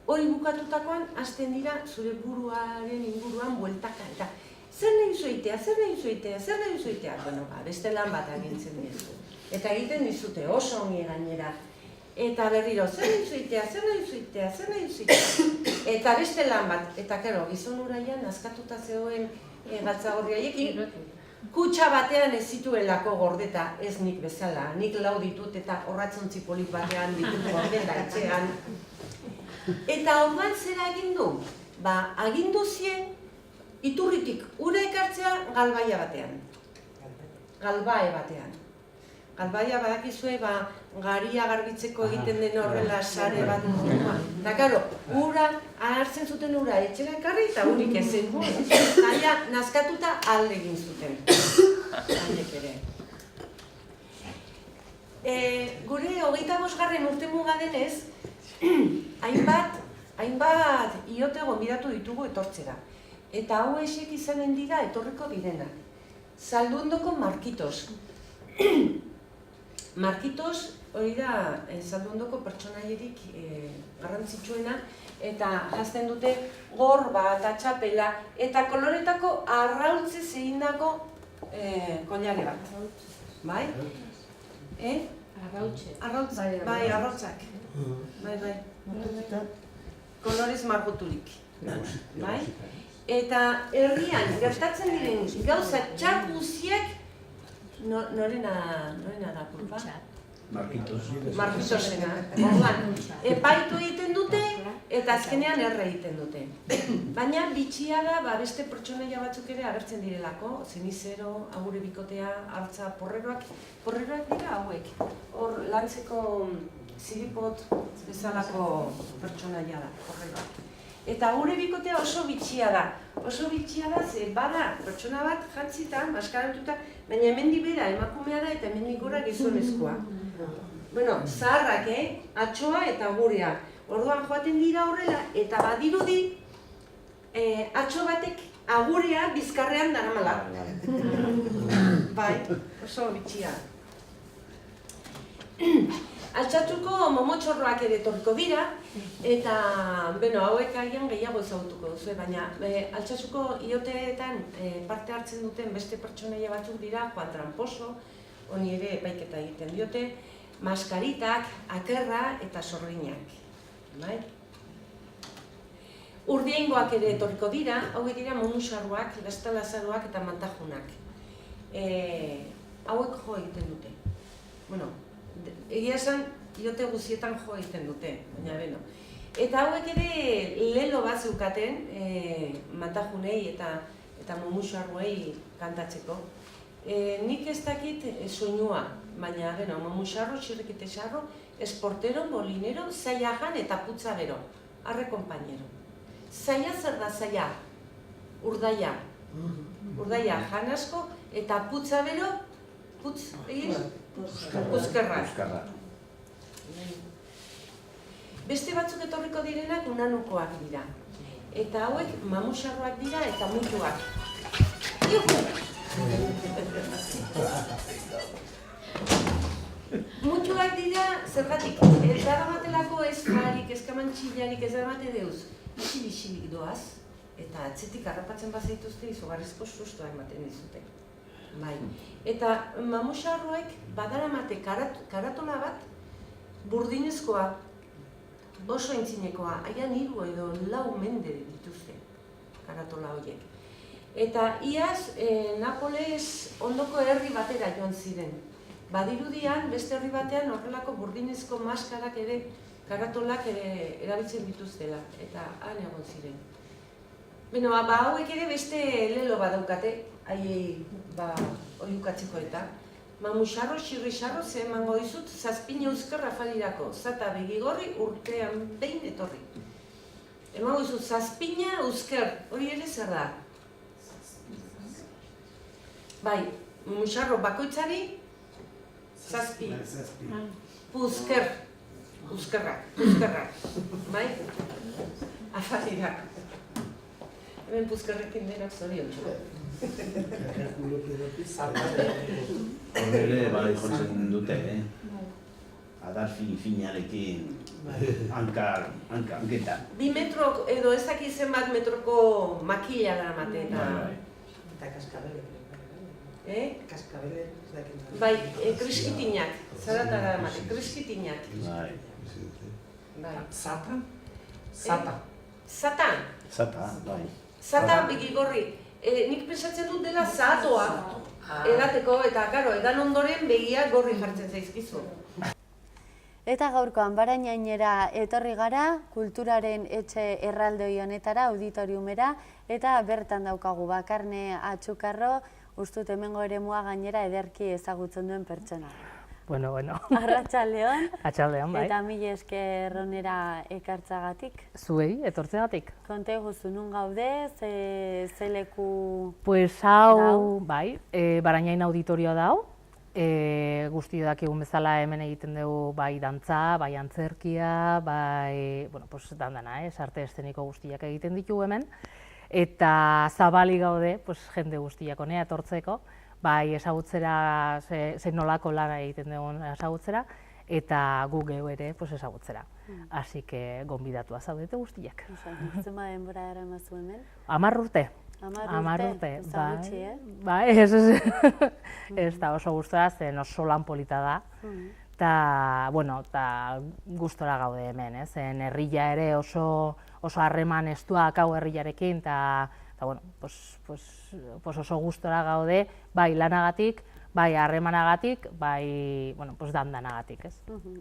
Speaker 5: hori bukatutakoan hasten dira zure buruaren inguruan bueltaka. Eta zer nahi zuitea, zer nahi zuitea, zer nahi zuitea? Beste lan bat agintzen dizu. Eta egiten dizute oso ongi gainera. Eta berriro, zer nahi zuitea, zer nahi zuitea, zer nahi zuitea. Eta beste lan bat, eta kero, gizon uraian askatuta zegoen galtzagorri haiekin, kutxa batean ez zituelako gordeta, ez nik bezala. Nik lau ditut eta horratzontzi polit batean ditut gordeta etxean. Eta orduan zera agindu? Agindu zien iturritik ura ekartzea galbaia batean. Galbae batean. Galbaia badakizue, garia garbitzeko egiten den horrela sare bat moduan. Eta, karo, ura, hartzen zuten ura etxera ekarri eta urik ezen. Zaila, nazkatuta alde egin zuten. Haiek ere. Gure 25. urte muga denez, hainbat iote gonbidatu ditugu etortzera. Eta hau esek izanen dira etorriko direnak. Zalduondoko Markitos. Markitos hori da Zalduondoko pertsonaierik garrantzitsuena, eta jazten dute gorba eta txapela eta koloretako arraultze egindako kollare bat. Bai? Arraultze. Bai, arrautzak. Bai. Kolorez margoturik. Bai? Eta herrian gertatzen diren gauza txar guztiak norena da kulpa? Markitosena. Epaitu egiten dute eta azkenean erre egiten dute. Baina bitxia da beste pertsonaia batzuk ere agertzen direlako, zenizero, agure bikotea, hartza, porreroak dira hauek. Hor lantzeko ziripot bezalako pertsonaia da, porreroak. Eta gure bikotea oso bitxia da. Oso bitxia da, ze bada pertsona bat jantzita, maskaratuta, baina hemendik bera emakumea da eta hemendik gora gizonezkoa. Zaharrak, atxoa eta gurea. Orduan joaten dira horrela, eta badirudi atxo batek agurea bizkarrean daramala. Bai, oso bitxia. Altxatxuko momotxorroak ere etorriko dira, eta hauek agian gehiago ezagutuko duzu, baina altxatxuko ioteetan parte hartzen duten beste pertsonaia batzuk dira, Juan Tramposo, honi ere epaiketa egiten diote, maskaritak, akerra eta sorginak. Urdiaingoak ere etorriko dira, hauek dira Momusarruak, Lastalazaruak eta Mantajunak. Hauek jo egiten dute. Egia esan, iote guzietan jo egiten dute, baina Eta hauek ere lelo bat zeukaten, Mantajunei eta Momusarruei kantatzeko. Nik ez dakit soinua, baina Momusarro, Xirrikite Xarro, Esportero, Molinero, Zaiajan eta Putza bero, arre konpainero. Zaila zer da zaila? Urdaia. Urdaia jan asko eta Putza bero, Puzkerra. Beste batzuk etorriko direnak unanukoak dira. Eta hauek mamuxarroak dira eta mutuak. Juhu! Mutuak dira zergatik. Ez darabatelako ez jarik, ez kamantxilarik, ez darabate deuz. Isilik doaz. Eta atzetik harrapatzen bazaituzte izugarrizko sustoa ematen dizute. Bai. Eta mamuxarroek badaramate karatola bat burdinezkoa, oso aintzinekoa, haian 3 edo 4 mende dituzte karatola horiek. Eta iaz Napoles ondoko herri batera joan ziren. Badirudian beste herri batean horrelako burdinezko maskarak ere, karatolak ere erabiltzen dituztela, eta han egon ziren. Beno, hauek ere beste lelo badaukate, haiei oiukatzeko eta. Mamuxarro, xirrixarro, ze emango dizut, 7 euskarra falirako, zata begigorri urtean behin etorri. Emango dizut, 7 euskar, hori ere zer da? Bai, mamuxarro bakoitzari, 7. Puzker, euskarrak, bai? Afalirak. Hemen puzkerrekin denak zorion txuko.
Speaker 13: Horre bai jotzen dute, adar finarekin, hanketan.
Speaker 5: 2 metro edo ez dakit zenbat metroko makila da mate eta...
Speaker 16: Eta kaskabele.
Speaker 5: Kaskabele, ez dakit. Bai, kriskitinak, zarata da mate, kriskitinak. Bai.
Speaker 16: Zata?
Speaker 5: Zata. Zata?
Speaker 13: Zata, bai.
Speaker 5: Zata begigorri. Nik pensatzen dut dela zahatoa edateko eta, karo, edan ondoren begiak gorri jartzen zaizkizu.
Speaker 1: Eta gaurkoan Barainainera etorri gara, kulturaren etxe erraldoi honetara, auditoriumera, eta bertan daukagu Bakarne Atxukarro, ustut hemengo eremua gainera ederki ezagutzen duen pertsona.
Speaker 17: Bueno.
Speaker 1: Arratsaldeon.
Speaker 17: Arratsaldeon, bai.
Speaker 1: Eta mila esker honera ekartzagatik.
Speaker 17: Zuei, etortzegatik.
Speaker 1: Konta eguzu, nun gaude, ze leku...
Speaker 17: Pues hau, bai, Barainain auditorioa dau. Guztio dakigun bezala hemen egiten dugu bai dantza, bai antzerkia, bai, bueno, pues dandana, arte eszeniko guztiak egiten ditugu hemen. Eta zabali gaude, pues jende guztiak honea etortzeko. Bai, ezagutzera, zein nolako lana egiten dugun ezagutzera, eta gu geu ere ezagutzera. Así que, gonbidatua zaudete guztiak.
Speaker 1: Zuma denbora eramazu hemen?
Speaker 17: 10 urte.
Speaker 1: 10 urte? Ez da gutxi,
Speaker 17: Bai, ez da oso gustora, zen oso lan polita da. Eta, bueno, gustora gaude hemen, zen herrila ere oso harreman estuak hau herrilarekin, eta bueno, oso gustora gaude, bai lanagatik, bai harremanagatik, bai, bueno, dandanagatik, ez?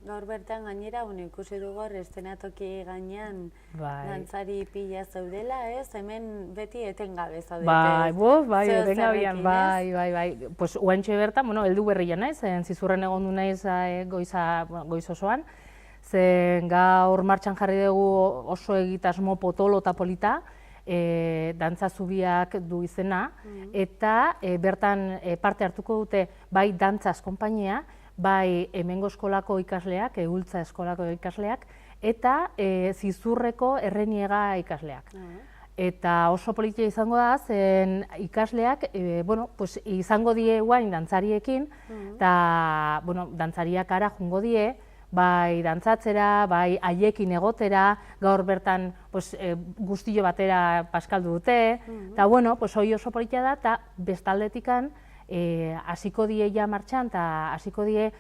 Speaker 1: Gaur bertan gainera, ikusi dugu hor eszenatoki gainean dantzari pila zaudela, ez? Hemen beti etengabe zaudete.
Speaker 17: Bai, etengabean, bai. Pues uentxe bertan, bueno, heldu berria naiz, Zizurren egon du naiz goiz osoan, zen gaur martxan jarri dugu oso egitasmo potolo eta polita, dantza zubiak du izena, eta bertan parte hartuko dute bai dantzaz konpainia, bai hemengo eskolako ikasleak, Ehultza eskolako ikasleak, eta Zizurreko Erreniega ikasleak. Eta oso politia izango da, zen ikasleak izango die guain dantzariekin, eta dantzariak ara jungo die, bai dantzatzera, bai haiekin egotera, gaur bertan guztio batera paskaldu dute, eta hori oso politia da, eta bestaldetikan hasiko die ja martxan, eta hasiko die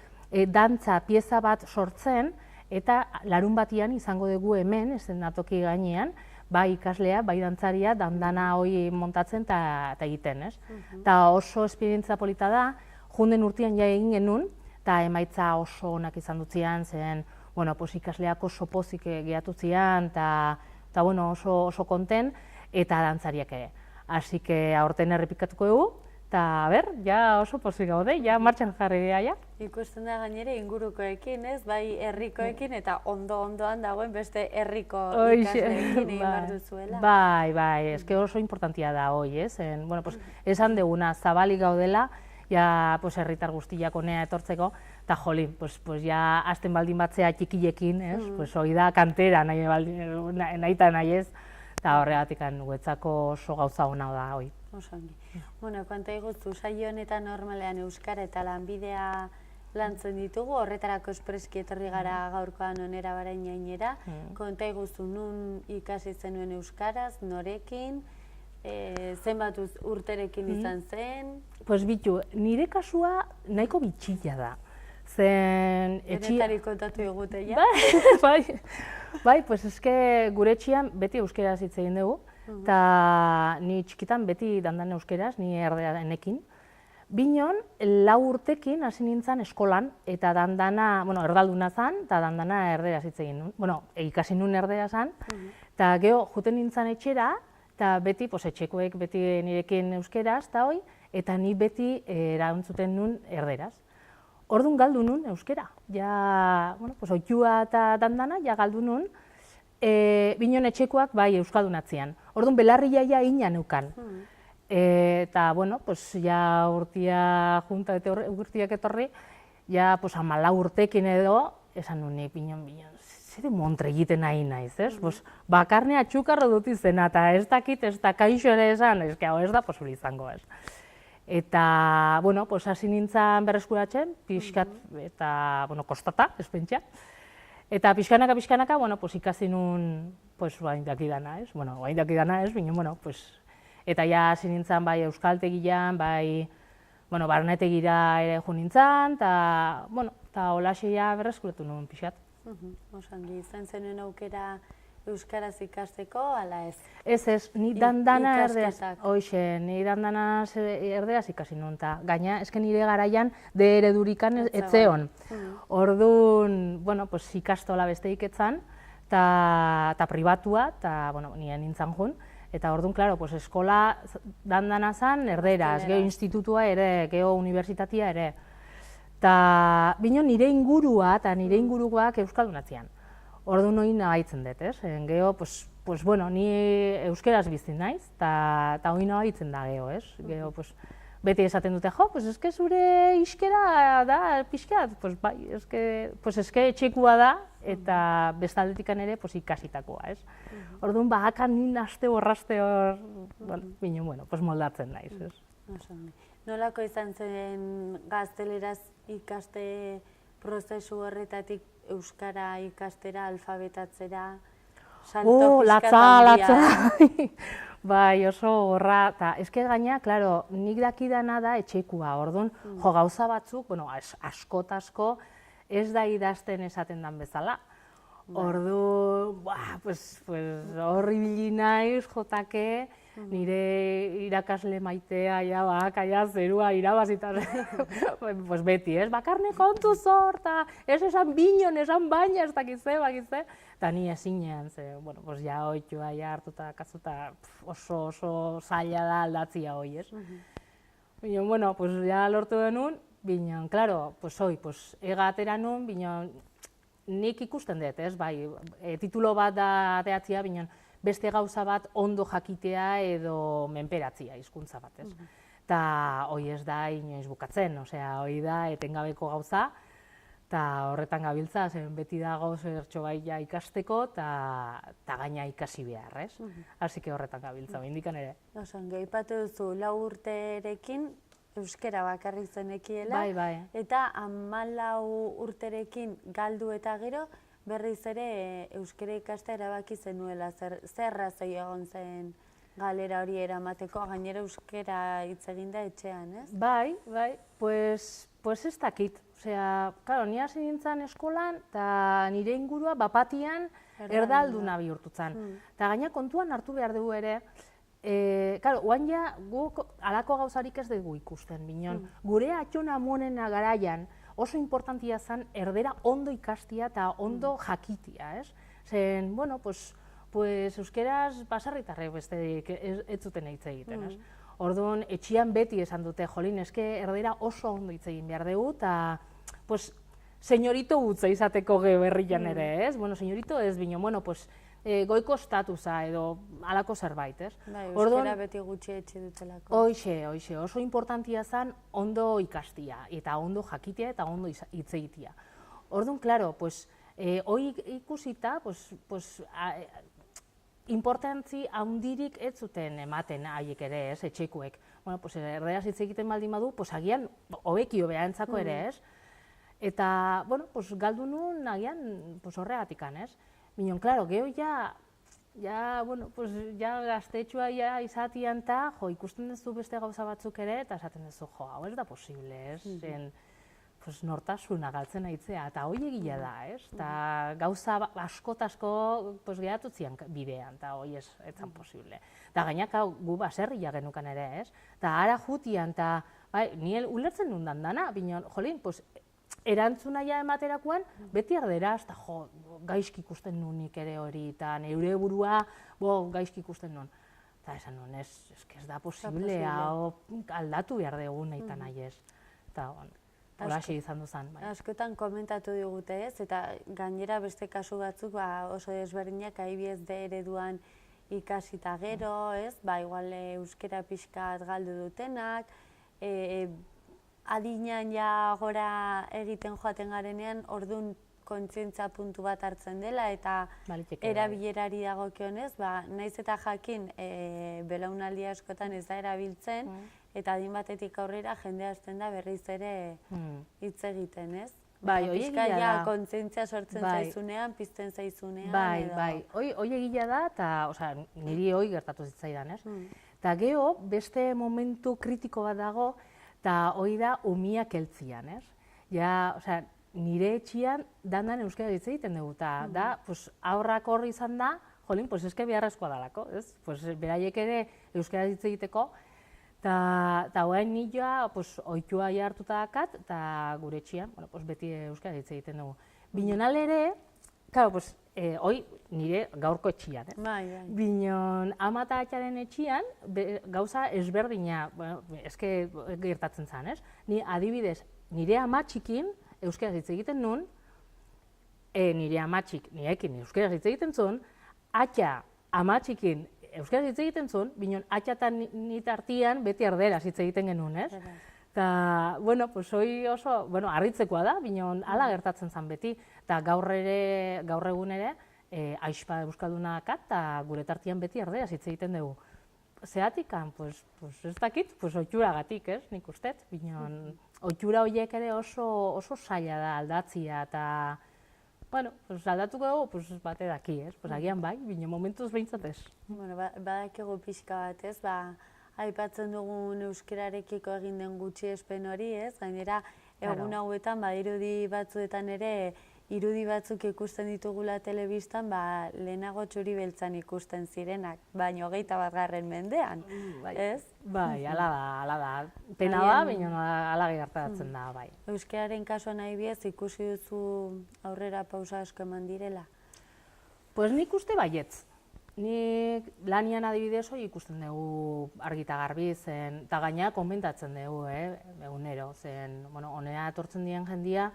Speaker 17: dantza pieza bat sortzen, eta larun batian izango dugu hemen, eszenatoki gainean, bai ikaslea, bai dantzaria, dandana hori montatzen eta egiten, ez? Eta oso esperientzia polita da, junden urtean ja egin genuen, eta emaitza oso onak izan dutzian, zen ikasleak oso pozik gehatu zian, eta oso konten, eta dantzariak ere. Así que aurten errepikatuko dugu, eta ja oso pozik gaude, ja martxan jarri dira, ja.
Speaker 1: Ikusten da gainera ingurukoekin, ez? Bai herrikoekin eta ondoan dagoen beste herriko ikasleekin egin behar duzuela.
Speaker 17: Bai, eske oso importantia da hoi, ez? Esan deguna, zabalik gaudela, herritar guztiak honea etortzeko, eta jolin, pues ja azten baldin batzea txikilekin, pues hori da kantera nahi eta nahi ez, eta horregatik guetzako oso gauza hona da hori.
Speaker 1: Osongi. Bueno, konta iguzu, saio honetan normalean euskara eta lanbidea lantzen ditugu, horretarako espreski etorri gara gaurkoan onera barainainera. Konta iguzu, nun ikasi zenuen euskaraz, norekin, zenbat urterekin izan zen?
Speaker 17: Pues bitu, nire kasua nahiko bitxilla da. Zen...
Speaker 1: Denetari kontatu egute, ja?
Speaker 17: Bai, pues eske gure etxian beti euskeraz hitz egin dugu, eta ni txikitan beti dandan euskeraz, ni erdearenekin. Binon, 4 urtekin hasi nintzen eskolan, eta dandana, bueno, erdalduna zan, eta dandana erderaz hitz egin nun. Bueno, ikasi nun erdera zan, eta geho, juten nintzen etxera, eta beti, etxekoek beti nirekin euskeraz, eta ni beti erantzuten nun erderaz. Orduan galdu nun euskera. Ja, oitua eta dandana, ja galdu nun, binon etxekoak bai euskaldunatzean. Orduan belarri jaia ina neukan. Eta, ja urtia junta eta urtiak etorri, ja 14 urtekin edo, esan nun nik binon, zer montre egiten nahi naiz, ez? Bakarnea txukarro dut izena, eta ez dakit, ez da kaixo ere esan, ez da posible izango, ez. Eta, hasi nintzen berreskuratzen, pixkat, eta, kostata, ez pentsa. Eta pixkanaka, ikasi nun, bain dakidana, ez? Bain dakidana, ez, bine, eta ja hasi nintzen bai euskaltegian, bai, barnetegira ere jo nintzen, eta holaxe ja berreskuratu nuen pixkat.
Speaker 1: Osangi, izan zenuen aukera euskaraz ikasteko, ala ez?
Speaker 17: Ez, ni dandana erderaz, ni dandana erderaz ikasi nuen, eta gaina, eske nire garaian de eredurikan etzeon. Orduan, ikastola besteik etzan, eta pribatua, eta nire nintzen jun, eta orduan, klaro, eskola dandana zan erderaz, geho institutua ere, geho unibertsitatea ere. Eta bino nire ingurua eta nire inguruak euskaldunatzean. Orduan hori nabaitzen dut, ez? Geho, ni euskeraz biztin naiz, eta hori nabaitzen da geho, ez? Geho, beti esaten dute, eske zure iskera da, pixkat, bai, eske etxekua da, eta bestaldetikan ere ikasitakoa, ez? Orduan, hakan nin aste horrazte hor, moldatzen naiz, ez?
Speaker 1: Nolako izan zen gazteleraz ikaste prozesu horretatik euskara ikastera, alfabetatzera, salto
Speaker 17: latza! Bai, oso horra, eta eske gaina, klaro, nik dakidana da etxekua, orduan, gauza batzuk, asko, ez da idazten esaten dan bezala. Ordu, horri bili naiz, jotake, nire irakasle maitea, zerua irabazita, beti, ez, bakarne kontu zor, ez esan binon, esan baina, ez dakizze, eta ni ezinean, ja oitua, hartuta, kazuta, oso zaila da aldatzia hoi, ez. Bino, ja lortu denun, bino, klaro, ega atera nun, bino, nik ikusten dut, ez, bai, titulo bat da ateatzia, bino, beste gauza bat ondo jakitea edo menperatzia hizkuntza bat, ez. Eta hoi ez da inoiz bukatzen, hoi da etengabeko gauza, eta horretan gabiltza, beti dago zertxo bai ikasteko, eta gaina ikasi behar, ez? Hasi que horretan gabiltza, behindikan ere.
Speaker 1: Osongi, aipatu duzu, 4 urterekin euskera bakarrik zenekiela, eta 14 urterekin galdu eta gero, berriz ere euskara ikasta erabaki zenuela, zer razoi egon zen galera hori eramateko, gainera euskara hitz eginda etxean, ez?
Speaker 17: Bai, pues ez dakit. Claro, ni hasi nintzen eskolan, eta nire ingurua bapatian erdalduna bihurtutzen. Eta gaina kontuan hartu behar dugu ere, oan ja guk alako gauzarik ez dugu ikusten, binon. Gure atxona monena garaian, oso importantia zen erdera ondo ikastia eta ondo jakitia, ez? Zen, euskeraz basarritarrek besterik ez zuten hitz egiten, ez? Orduan, etxian beti esan dute, jolin, eske erdera oso ondo hitz egin behar dugu, eta, senyorito gutza izateko berrian ere, ez? Senyorito ez, bino, goiko statusa edo halako zerbait, ez?
Speaker 1: Bai, euskara beti gutxi etxe dutelako.
Speaker 17: Hoxe, oso importantia zen ondo ikastia, eta ondo jakitea eta ondo hitz egitea. Orduan, klaro, hori ikusita, importantzi handirik ez zuten ematen haiek ere, ez, etxekuek. Bueno, erderaz hitz egiten baldin badu, agian hobeki hobeantzako ere, ez? Eta, bueno, galdu nun agian horregatikan, ez? Minon, klaro, geho ja gaztetxua izatian eta, ikusten duzu beste gauza batzuk ere, eta esaten duzu, hau ez da posible, ez? Nortasuna galtzen aitzea, eta hoi egia da, ez? Eta gauza asko geratu zian bidean, eta hoi ez zan posible. Eta gainak gu baserria genukan ere, ez? Eta ara jutian, eta ni ulertzen nundan dana, bineon, jolin, erantzuna ja ematerakoan, beti erderaz, eta gaizki ikusten nunik ere hori, eta neure burua gaizki ikusten nun. Eta esan nun, ez da posible, aldatu behar dugu nahi eta nahi ez. Eta, horaxe izan duzan.
Speaker 1: Askotan komentatu digute ez, eta gainera beste kasu batzuk oso desberdinak adibidez D ereduan ikasita gero, ez, igual euskera pixkat galdu dutenak, adinean ja gora egiten joaten garenean, orduan kontzientza puntu bat hartzen dela, eta erabilerari dagokionez, naiz eta jakin belaunaldi askotan ez da erabiltzen, eta adin batetik aurrera jendea hasten da berriz ere hitz egiten, ez?
Speaker 17: Bai, hoi egia da.
Speaker 1: Kontzientzia sortzen zaizunean, pizten zaizunean.
Speaker 17: Bai, hoi egia da, eta niri hoi gertatu zitzaidan, ez? Eta geho, beste momentu kritiko bat dago, eta hoi da umiak heltzian, ez? Nire etxian dandan euskara hitz egiten dugu, eta da, aurrak horri izan da, jolin, eske beharrezkoa dalako, ez? Beraiek ere euskara hitz egiteko, eta hoain nila oitua hartuta dakat, eta gure etxian, beti euskara hitz egiten dugu. Binonal ere, hoi nire gaurko etxian, binon ama eta atxaren etxian, gauza ezberdina, eske gertatzen zen, ez? Ni adibidez, nire amatxikin euskara hitz egiten nun, nire amatxik nirekin euskara hitz egiten zuen, atxa amatxikin euskara hitz egiten zuen, binon atxa eta nit artian beti erderaz hitz egiten genuen, ez? Eta, hoi oso, harritzekoa da, binon ala gertatzen zen beti, eta gaur egun ere, aizpa euskalduna dakat, eta gure tartian beti erderaz hitz egiten dugu. Zeratikan, ez dakit, oitxuragatik, ez, nik ustez, binon, oitxura horiek ere oso zaila da aldatzia, eta, aldatuko dugu, bate daki, ez, agian bai, binon momentuz behintzat ez.
Speaker 1: Badakigu pixka bat, ez, aipatzen dugun euskararekiko egin den gutxiespen hori, ez, gainera, egun hauetan, irudi batzuetan ere, irudi batzuk ikusten ditugula telebistan, lehenago txuri beltzan ikusten zirenak, baina 21. mendean, ez?
Speaker 17: Bai, ala da. Pena da, baina ala gertatzen da, bai.
Speaker 1: Euskararen kasuan adibidez, ikusi duzu aurrera pausa asko eman direla?
Speaker 17: Nik uste baietz. Nik lanian adibidez hori ikusten dugu argita garbi zen, eta gaina komentatzen dugu, egunero, zen, honera etortzen dien jendia,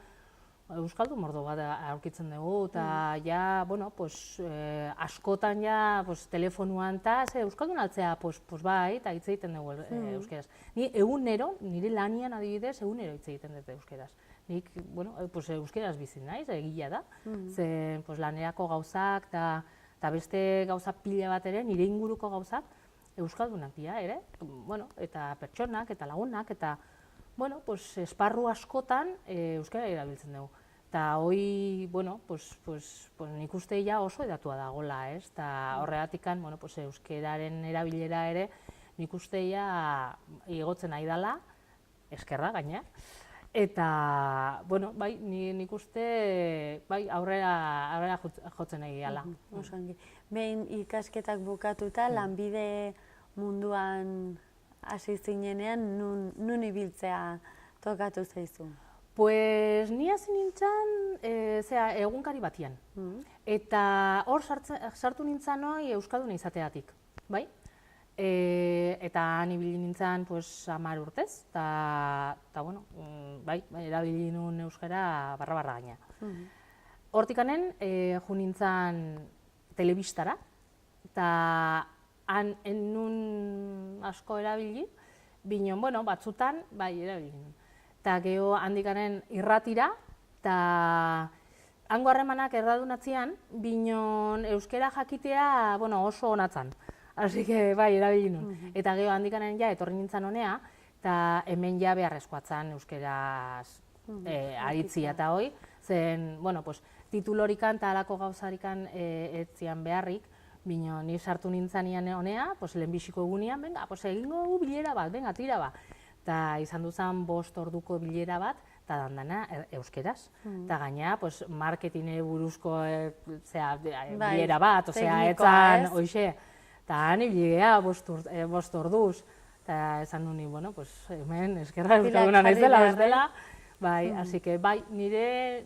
Speaker 17: euskaldun mordo bat aurkitzen dugu, eta ja, askotan ja, telefonuan eta, euskaldun altzea, bai, eta hitz egiten dugu euskeraz. Ni egunero, nire lanian adibidez, egunero hitz egiten dut euskeraz. Nik, euskeraz bizi naiz, egila da, zen lanerako gauzak, eta beste gauza pila bat ere, nire inguruko gauzak, euskaldunak dira, ere, eta pertsonak, eta lagunak, eta, esparru askotan euskara erabiltzen dugu. Eta hoi, nik uste ja oso edatua dagoela, ez? Eta horregatikan, euskararen erabilera ere, nik uste ja igotzen nahi dela, eskerra gaina. Eta, nik uste, aurrera jotzen nahi gala.
Speaker 1: Behin ikasketak bukatuta, lanbide munduan hasi zinenean, nun ibiltzea tokatu zaizu?
Speaker 17: Ni hasi nintzen, egunkari batian. Eta hor sartu nintzen hori euskalduna izateatik, bai? Eta han ibili nintzen 10 urtez, eta, erabili nuen euskara barra gaina. Hortikanen, jo nintzen telebistara, eta han ennun asko erabili, binon, bueno, batzutan, bai, erabili. Eta geho handikaren irratira, eta hango harremanak erradunatzean, binon euskera jakitea, bueno, oso onatzan. Así que, bai, erabili nun. Eta geho handikaren ja, etorri nintzen honea, eta hemen ja beharrezkoatzen euskeraz aritzia eta hoi, zen, bueno, pues, titulorikan eta alako gauzarikan etzian beharrik, bino ni sartu nintzanean honea, pues, lehenbiziko egunean, venga, pues, egingo bilera bat, venga, tira ba. Eta izan duzan 5 orduko bilera bat, eta dandana euskeraz. Eta gaina, pues, marketingere buruzko bilera bat, osea, etzan, hoxe, eta han ibilea 5 orduz. Eta esan nuni, bueno, pues, hemen eskerra euskalduna naiz dela, ez dela. Bai, así que, bai, nire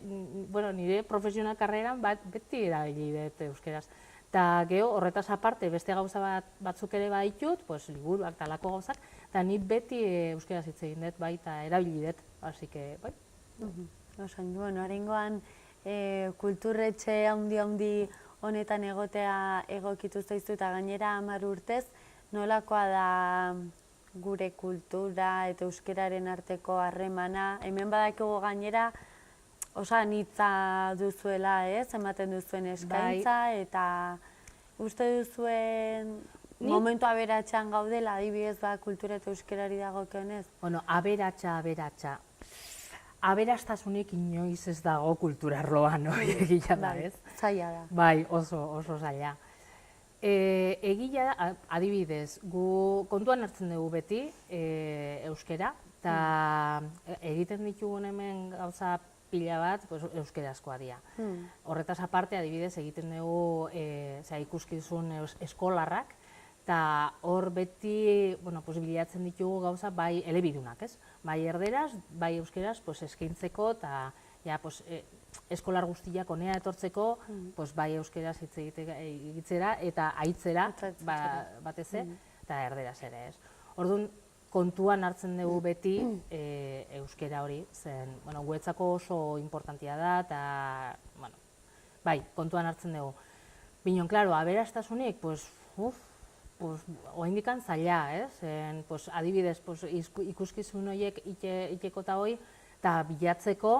Speaker 17: profesional karreran beti erabili dut euskeraz. Eta geho, horretaz aparte, beste gauza batzuk ere baditut, pues, liburuak talako gauzak, eta nik beti euskeraz hitz egin dut, bai, eta erabili dut, así que, bai.
Speaker 1: Osan, bueno, harengoan kulturretxe handi honetan egotea egokitu zaizu eta gainera 10 urtez, nolakoa da gure kultura eta euskeraren arteko harremana. Hemen badakigu gainera osan hitza duzuela, ematen duzuen eskaintza, eta uste duzuen momentu aberatxan gaudela, adibidez kultura eta euskerari dagokionez?
Speaker 17: Bueno, aberatxa. Aberastasunik inoiz ez dago kultura arloan, egia da, ez?
Speaker 1: Zaila da.
Speaker 17: Bai, oso zaila. Egia da, adibidez, gu kontuan hartzen dugu beti euskera, eta egiten ditugun hemen gauza pila bat euskerazkoa dira. Horretaz aparte, adibidez, egiten dugu ikuskizun eskolarrak, eta hor beti bilatzen ditugu gauza bai elebidunak, ez? Bai erderaz, bai euskeraz eskaintzeko, eta eskolar guztiak honea etortzeko, bai euskeraz hitz egitzera eta aitzera batez eta erderaz ere, ez? Orduan, kontuan hartzen dugu beti euskera hori, zen, guetzako oso importantia da, eta, bai, kontuan hartzen dugu. Binon, klaro, aberastasunik, oaindikan zaila, ez? Adibidez, ikuskizun horiek iteko eta hoi, eta bilatzeko,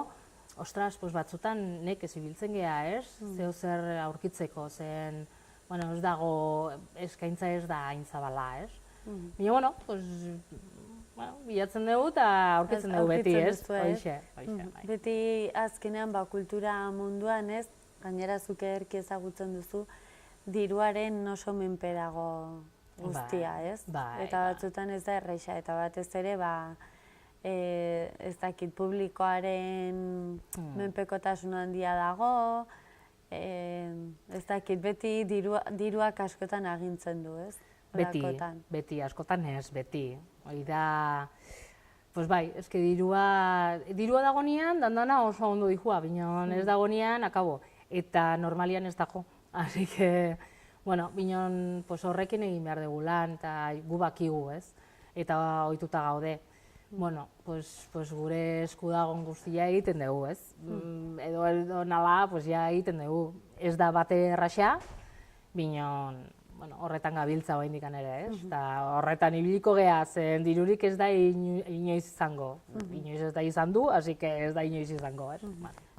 Speaker 17: ostras, batzutan nekez ibiltzen geha, ez? Zeo zer aurkitzeko, zen, ez dago, eskaintza ez da hain zabala, ez? Baina, bilatzen dugu eta aurkitzen dugu beti, ez? Hoixe.
Speaker 1: Beti azkenean kultura munduan, ez? Gainera zuke erki ezagutzen duzu, diruaren oso menpe dago guztia, ez? Eta batzutan ez da erreixa, eta batez ere, ez dakit publikoaren menpekotasun handia dago, ez dakit beti diruak askotan agintzen du, ez?
Speaker 17: Beti, askotan ez, beti. Hori da, bai, eske dirua dagonean, dandana oso ondo dihua, binon ez dagonean, akabo. Eta normalian ez dago. Así que, binon horrekin egin behar dugu lan, eta gu bakigu, ez? Eta ohituta gaude. Gure esku dagoen guztia egiten dugu, ez? Edo nala, ja egiten dugu. Ez da bate erraxa, binon horretan gabiltza oraindik ere, ez? Eta horretan ibiliko geha, zen dirurik ez da inoiz izango. Inoiz ez da izan du, así que ez da inoiz izango, ez?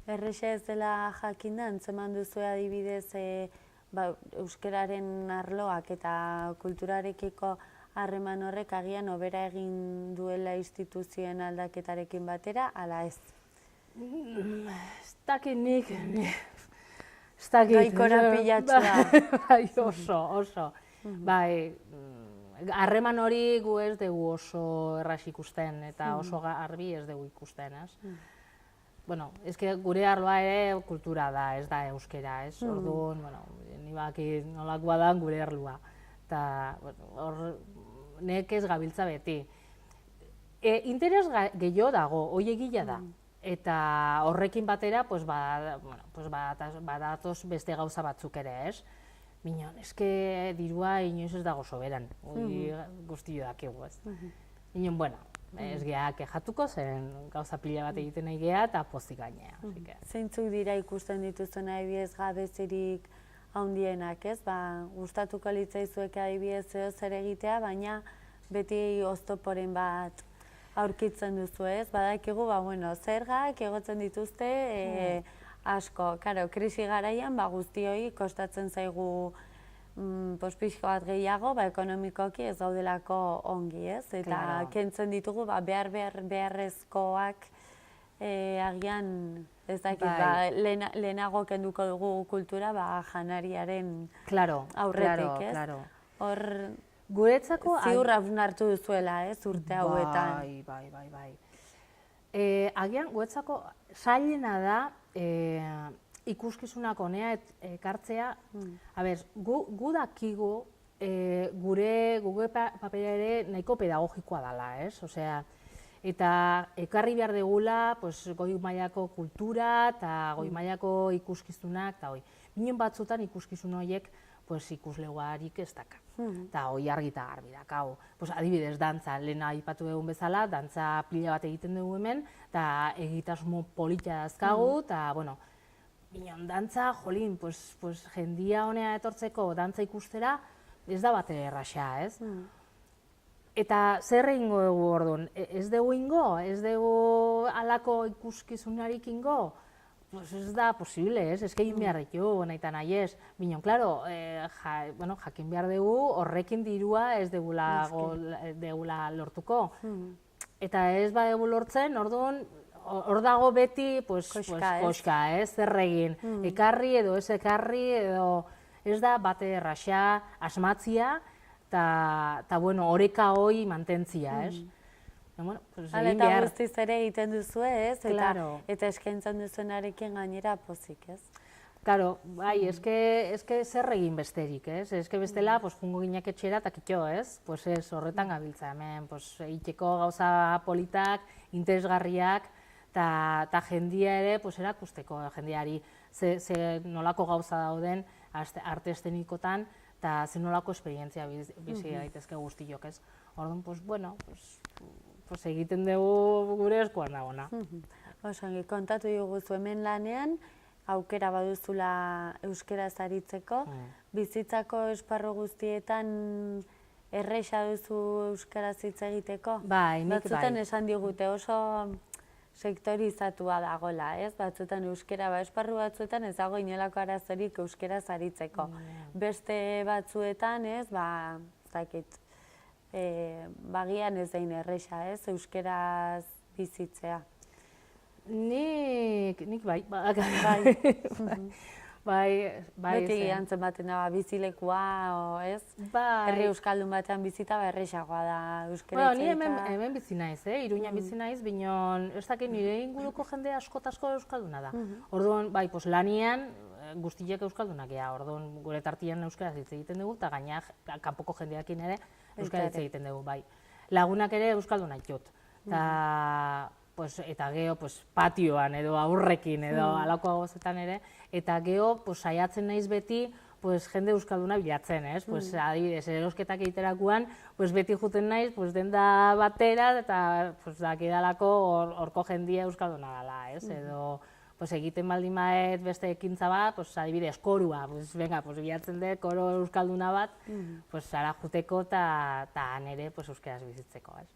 Speaker 1: Errexe ez dela jakinda, antzeman duzu adibidez euskeraren arloak eta kulturarekiko harreman horrek agian hobera egin duela instituzioen aldaketarekin batera, ala ez?
Speaker 17: Ez dakit nik,
Speaker 1: gai korapilatxua.
Speaker 17: Bai, oso. Bai, harreman hori gu ez dugu oso erraz ikusten eta oso garbi ez dugu ikusten, ez? Gure arloa ere kultura da, ez da euskera, ez? Orduan, ni baki nolakoa da gure arloa. Eta hor nekez gabiltza beti. Interes gehiago dago, hoi egila da. Eta horrekin batera, badatoz beste gauza batzuk ere, ez? Minon, eske dirua inoiz ez dago soberan, hori guzti dakigu, ez? Minon, ez geha kejatuko, zen gauza pila bat egiten nahi geha eta pozik gainea.
Speaker 1: Zeintzuk dira ikusten dituzuen adibidez gabezirik handienak, ez? Gustatuko litzaizueke adibidez zer egitea, baina beti oztoporen bat aurkitzen duzu, ez? Badakigu, zergak egotzen dituzte asko. Karo, krisi garaian guztioi kostatzen zaigu pixka bat gehiago, ekonomikoki ez daudelako ongi, ez? Eta kentzen ditugu beharrezkoak agian, ez dakit, lehenago kenduko dugu kultura janariaren aurretik, ez? Hor,
Speaker 17: guretzako
Speaker 1: ziur hausnartu duzuela, ez, urte hauetan.
Speaker 17: Bai. Agian, guretzako zailena da ikuskizunak honea ekartzea. Gu dakigu gure papera ere nahiko pedagogikoa dela, ez? Osea, eta ekarri behar degula goi mailako kultura eta goi mailako ikuskizunak, eta minen batzutan ikuskizun horiek ikusleguarik ez daka. Eta hoi argi eta garbi dakau. Adibidez, dantza, lehen aipatu dugun bezala, dantza pila bat egiten dugu hemen, eta egitasmo polita dazkagu, eta, bineon, dantza, jolin, jendia honea etortzeko dantza ikustera, ez da bat erraxa, ez? Eta zer egingo dugu orduan? Ez dugu ingo? Ez dugu alako ikuskizunarik ingo? Ez da posible, ez? Ez egin behar ditu, nahi nahi ez. Bineon, klaro, jakin behar dugu, horrekin dirua ez degula lortuko. Eta ez badugu lortzen, orduan, hor dago beti koska, ez? Zer egin. Ekarri edo ez ekarri, edo ez da bate erraxa, asmatzia, eta oreka hoi mantentzia, ez?
Speaker 1: Eta guztiz ere egiten duzu, ez? Eta eskaintzen duzuenarekin gainera pozik, ez?
Speaker 17: Karo, bai, eske zer egin besterik, ez? Eske bestela, jungo ginak etxera eta kitxo, ez? Ez, horretan gabiltza hemen, egiteko gauza politak, interesgarriak, eta jendia ere erakusteko jendiari ze nolako gauza dauden arte eszenikotan, eta ze nolako esperientzia bizi daitezke guztiok, ez? Orduan, egiten dugu gure eskuan dagoena.
Speaker 1: Osongi, kontatu diguzu hemen lanean, aukera baduzula euskaraz aritzeko, bizitzako esparru guztietan erresa duzu euskaraz hitz egiteko?
Speaker 17: Bai, nik bai.
Speaker 1: Batzutan esan digute oso sektorizatua dagoela, ez? Batzutan euskara, esparru batzuetan ez dago inolako arazorik euskaraz aritzeko. Beste batzuetan, ez, zakit, bagian ez dain erresa, ez, euskaraz bizitzea.
Speaker 17: Nik bai.
Speaker 1: Beti antzen baten da bizilekua, ez? Herri euskaldun batean bizita erresagoa da euskara
Speaker 17: Ni hemen bizi naiz, Iruñan bizi naiz, binon, ez dakit nire inguruko jende asko euskalduna da. Orduan, lanian guztiak euskaldunak ea, orduan gure tartian euskaraz hitz egiten dugu, eta gaina kanpoko jendeakin ere euskaraz hitz egiten dugu, bai. Lagunak ere euskaldunak jot. Eta geho patioan edo aurrekin edo alako agozetan ere, eta geho saiatzen naiz beti jende euskalduna bilatzen, ez? Adibidez, erosketak egiterakoan, beti juten naiz denda batera eta dakidalako horko jendia euskalduna dela, ez? Edo egiten baldin maet beste ekintza bat, adibidez, korua, bilatzen dut koro euskalduna bat, ara juteko eta nire euskaraz bizitzeko, ez?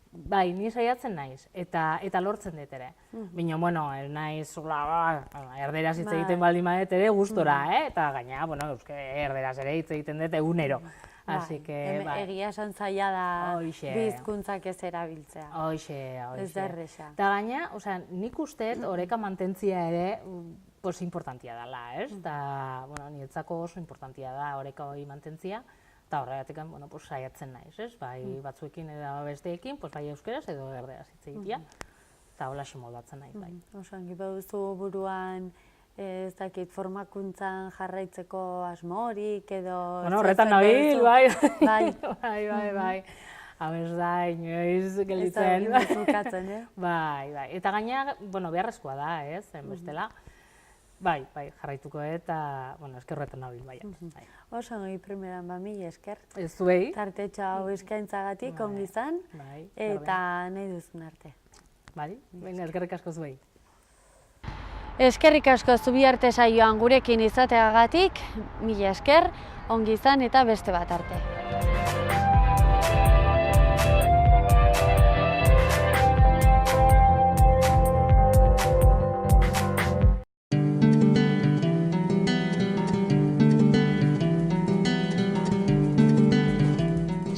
Speaker 17: Bai, ni saiatzen naiz, eta lortzen dut ere. Baina, naiz, erderaz hitz egiten baldin badet ere gustora, eta gaina, erderaz ere hitz egiten dut egunero.
Speaker 1: Egia esan zaila da bizkuntzak ez erabiltzea.
Speaker 17: Hoxe.
Speaker 1: Ez da erresa.
Speaker 17: Eta gaina, nik usteet oreka mantentzia ere importantia dela, ez? Eta, niretzako oso importantia da oreka hori mantentzia. Eta horregatik, saiatzen naiz, ez? Bai batzuekin edo besteekin, bai euskaraz edo erderaz hitz egitea. Eta hola moldatzen nahi, bai.
Speaker 1: Osangi, baduzu buruan, ez dakit, formakuntzan jarraitzeko asmorik edo...
Speaker 17: Horretan nabil, bai. Bai. Habez da, inoiz gelditzen.
Speaker 1: Ez da bukatzen,
Speaker 17: Bai. Eta gaina, beharrezkoa da, ez? Bestela. Bai, jarraituko eta, esker horretan nabil, bai.
Speaker 1: Oso nahi primeran mila esker.
Speaker 17: Ez zuei.
Speaker 1: Tartetxo hau eskaintzagatik ongi izan, eta nahi duzun arte.
Speaker 17: Bai, eskerrik asko zuei.
Speaker 1: Eskerrik asko Zubiarte saioan gurekin izateagatik, mila esker, ongi izan eta beste bat arte.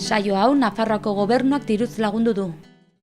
Speaker 18: Saio hau Nafarroako Gobernuak diruz lagundu du.